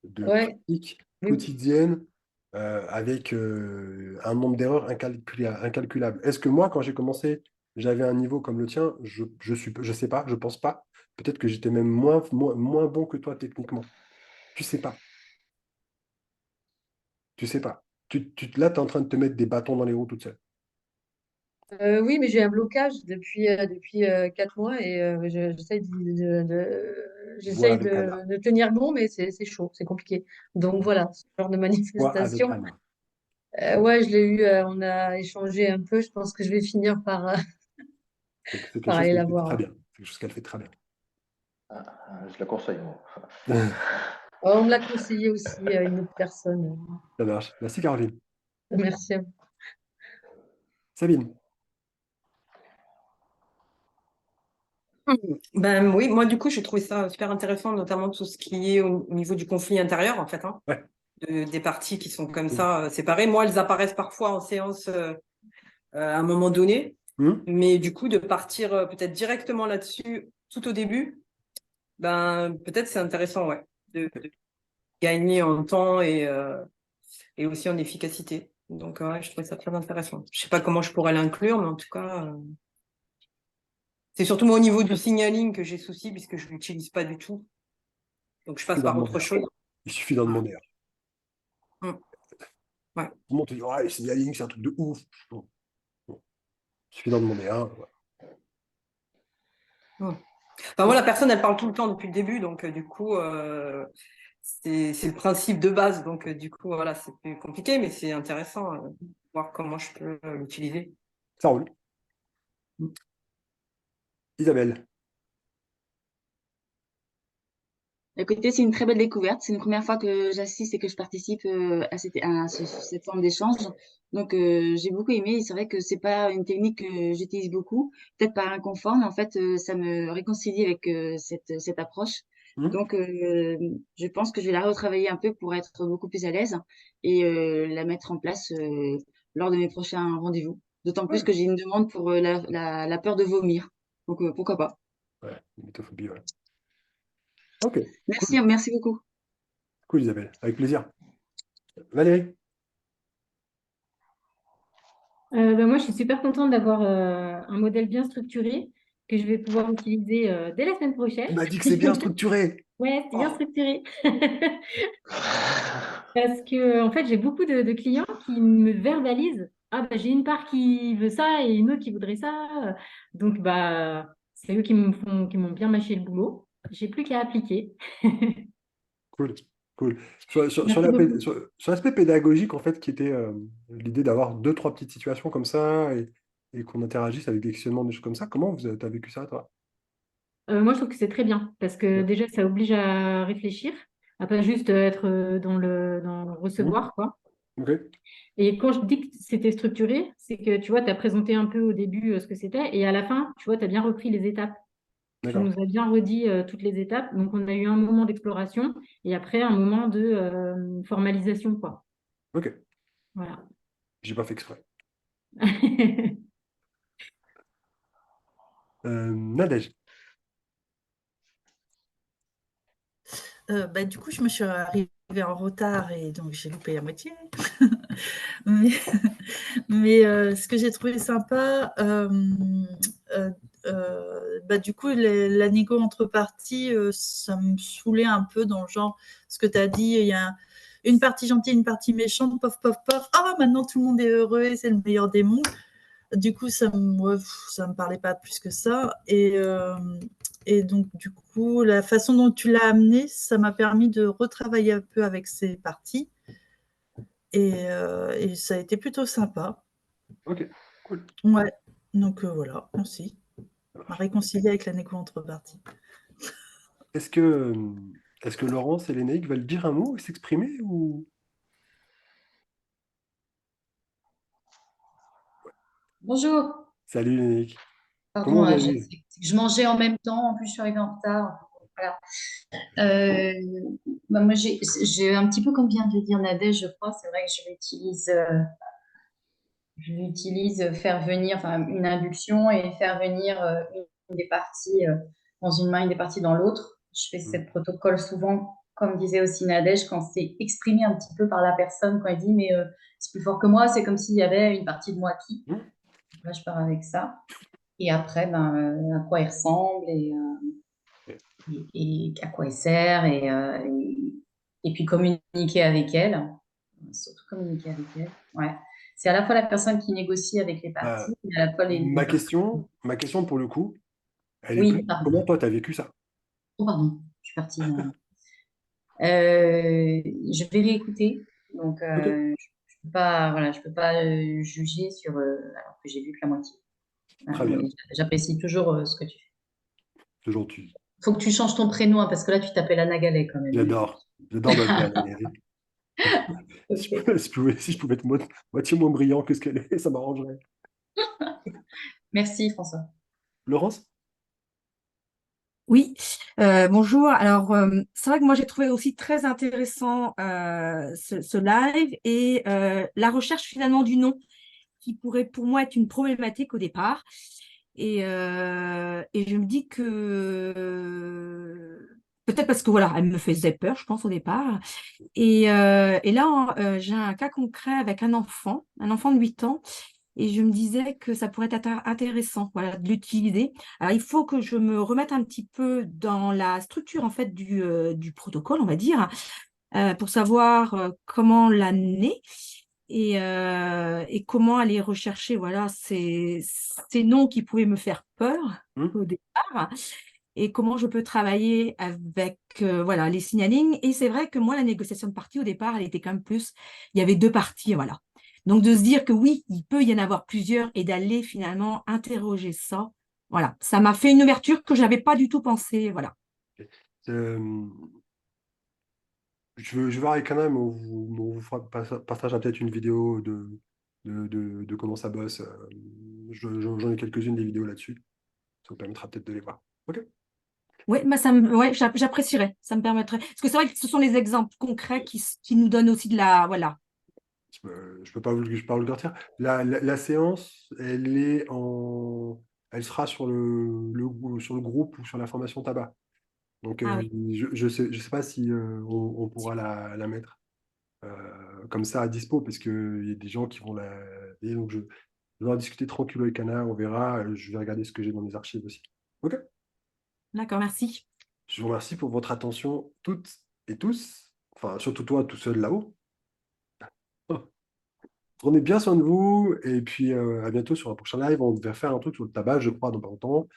de Ouais, pratique oui. quotidienne avec un nombre d'erreurs incalculable. Est-ce que moi, quand j'ai commencé, j'avais un niveau comme le tien? Je sais pas, je pense pas. Peut-être que j'étais même moins bon que toi techniquement. Tu sais pas. Tu sais pas. Là, tu es en train de te mettre des bâtons dans les roues toute seule. Oui, mais j'ai un blocage depuis 4 mois et Vois j'essaye avec Anna. de tenir bon, mais c'est chaud, c'est compliqué. Donc voilà, ce genre de Vois avec manifestation. Anna. Ouais, je l'ai eu, on a échangé un peu. Je pense que je vais finir C'est quelque par chose aller qu'elle la fait voir. très Ouais. bien. C'est quelque chose qu'elle fait très bien. Je la conseille, moi. On me l'a conseillé aussi à une autre personne. Ça marche. Merci, Caroline. Merci à vous. Sabine. Ben oui, moi du coup, j'ai trouvé ça super intéressant, notamment tout ce qui est au niveau du conflit intérieur, en fait, hein, Ouais. des parties qui sont comme ça, séparées. Moi, elles apparaissent parfois en séance à un moment donné, mais du coup, de partir peut-être directement là-dessus tout au début, ben peut-être c'est intéressant, ouais, de gagner en temps et aussi en efficacité. Donc, ouais, je trouvais ça très intéressant. Je sais pas comment je pourrais l'inclure, mais en tout cas, c'est surtout moi au niveau du signaling que j'ai souci, puisque je l'utilise pas du tout. Donc, je Il suffit passe d'en par demander autre un. chose. Il suffit d'en demander un. Ouais. Tout le monde te dit, ouais, c'est signaling, c'est un truc de ouf. Bon. Il suffit d'en demander un. Ouais. Enfin, moi, la personne, elle parle tout le temps depuis le début, donc du coup, c'est le principe de base. Donc, du coup, voilà, c'est plus compliqué, mais c'est intéressant de voir comment je peux l'utiliser. Ça roule. Isabelle. Écoutez, c'est une très belle découverte. C'est une première fois que j'assiste et que je participe à cette forme d'échange. Donc, j'ai beaucoup aimé. C'est vrai que c'est pas une technique que j'utilise beaucoup, peut-être par inconfort, mais en fait, ça me réconcilie avec cette approche. Mhm. Donc, je pense que je vais la retravailler un peu pour être beaucoup plus à l'aise et la mettre en place lors de mes prochains rendez-vous. D'autant plus Ouais. que j'ai une demande pour la peur de vomir. Donc, pourquoi pas. Ouais, mythophobie, ouais. Ok, Merci, merci beaucoup. cool Isabelle, avec plaisir. Valérie. Moi, je suis super contente d'avoir un modèle bien structuré que je vais pouvoir utiliser dès la semaine prochaine. Tu m'as dit que c'est bien structuré. Ouais, c'est bien Oh. structuré. Parce que, en fait, j'ai beaucoup de clients qui me verbalisent. Ah, bah, j'ai une part qui veut ça et une autre qui voudrait ça. Donc, bah, c'est eux qui m'ont bien mâché le boulot. J'ai plus qu'à appliquer. Cool, cool. Sur Merci beaucoup. sur l'aspect pédagogique, en fait, qui était l'idée d'avoir deux, trois petites situations comme ça et qu'on interagisse avec des questionnements, des choses comme ça, comment tu as vécu ça, toi? Moi, je trouve que c'est très bien parce que Ouais. déjà, ça oblige à réfléchir, à pas juste être dans le Mhm. recevoir, quoi. Ok, Et quand je dis que c'était structuré, c'est que tu vois, tu as présenté un peu au début ce que c'était et à la fin, tu vois, tu as bien repris les étapes. Tu d'accord. nous as bien redit toutes les étapes. Donc, on a eu un moment d'exploration et après un moment de formalisation, quoi. Ok, Voilà. j'ai pas fait exprès. Nadège. Du coup, je me suis arrivée en retard et donc j'ai loupé la moitié. mais ce que j'ai trouvé sympa, du coup, la négo entre parties, ça me saoulait un peu dans le genre, ce que tu as dit, il y a une partie gentille, une partie méchante, pof, pof, pof. Ah, maintenant tout le monde est heureux et c'est le meilleur des mondes. Du coup, ça me parlait pas plus que ça. Et donc, du coup, la façon dont tu l'as amené, ça m'a permis de retravailler un peu avec ces parties. Et ça a été plutôt sympa. Ok, cool. Ouais, donc voilà, merci. Ça On m'a marche. réconcilié avec la négo-contrepartie. Est-ce que, est-ce que Laurence et Lénaïque veulent dire un mot et s'exprimer ou... Bonjour. Salut Lénaïque. Comment Pardon, on est? je mangeais en même temps. En plus, je suis arrivée en retard. Voilà. Euh, moi, j'ai un petit peu comme vient de dire Nadège, je crois. C'est vrai que je l'utilise faire venir, enfin, une induction et faire venir une des parties dans une main, une des parties dans l'autre. Je fais ce protocole souvent, comme disait aussi Nadège, quand c'est exprimé un petit peu par la personne, quand elle dit, mais c'est plus fort que moi, c'est comme s'il y avait une partie de moi qui. Là, je pars avec ça. Et après, à quoi il ressemble et à quoi il sert et puis communiquer avec elle. Surtout communiquer avec elle. Ouais. C'est à la fois la personne qui négocie avec les Euh, parties et à la fois les parties. ma question pour le coup, elle est Oui, plus pardon. comment toi tu as vécu ça? Oh, pardon, je suis partie. Je vais réécouter. Donc, Ok, je peux pas, voilà, je peux pas juger sur, alors que j'ai vu que la moitié. très bien. Mais j'apprécie toujours ce que tu fais. C'est gentil. Faut que tu changes ton prénom, hein, parce que là, tu t'appelles Anna Galet quand même. J'adore m'appeler Anne. Si Ok. si je pouvais être moitié moins brillant que ce qu'elle est, ça m'arrangerait. Merci, François. Laurence? Oui, bonjour. Alors, c'est vrai que moi, j'ai trouvé aussi très intéressant ce live et la recherche finalement du nom qui pourrait pour moi être une problématique au départ. Et je me dis que peut-être parce que voilà, elle me faisait peur, je pense au départ. Et là, j'ai un cas concret avec un enfant de 8 ans. Et je me disais que ça pourrait être intéressant, voilà, de l'utiliser. Alors, il faut que je me remette un petit peu dans la structure en fait du protocole, on va dire, pour savoir comment l'amener et comment aller rechercher voilà, ces noms qui pouvaient me faire peur au départ. et comment je peux travailler avec voilà, les signalings. Et c'est vrai que moi, la négociation de parties, au départ, elle était quand même plus, il y avait 2 parties, voilà. Donc, de se dire que oui, il peut y en avoir plusieurs et d'aller finalement interroger ça, voilà. Ça m'a fait une ouverture que je n'avais pas du tout pensé, voilà. Je vais voir avec Anna, mais partagera peut-être une vidéo de comment ça bosse. J'en ai quelques-unes des vidéos là-dessus. Ça vous permettra peut-être de les voir. OK? Oui, bah ouais, j'apprécierais. Ça me permettrait. Parce que c'est vrai que ce sont les exemples concrets qui nous donnent aussi de la. Voilà. Je peux pas vous le garantir. La séance, elle sera sur sur le groupe ou sur la formation tabac. Donc, Ah oui. je sais pas si on pourra la mettre comme ça à dispo, parce qu'il y a des gens qui vont la. Et donc, je vais en discuter tranquille avec Anna, on verra. Je vais regarder ce que j'ai dans les archives aussi. OK? D'accord, merci. Je vous remercie pour votre attention, toutes et tous. Enfin, surtout toi, tout seul là-haut. Prenez bien soin de vous et puis à bientôt sur un prochain live. On devait faire un truc sur le tabac, je crois, dans pas longtemps.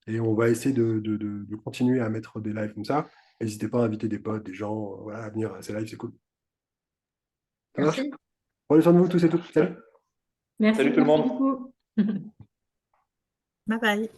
Et on va essayer de continuer à mettre des lives comme ça. N'hésitez pas à inviter des potes, des gens, voilà, à venir à ces lives, c'est cool. Ça marche? Merci. Prenez soin de vous tous et toutes. Salut. Merci, Salut tout le merci monde. beaucoup. Bye bye.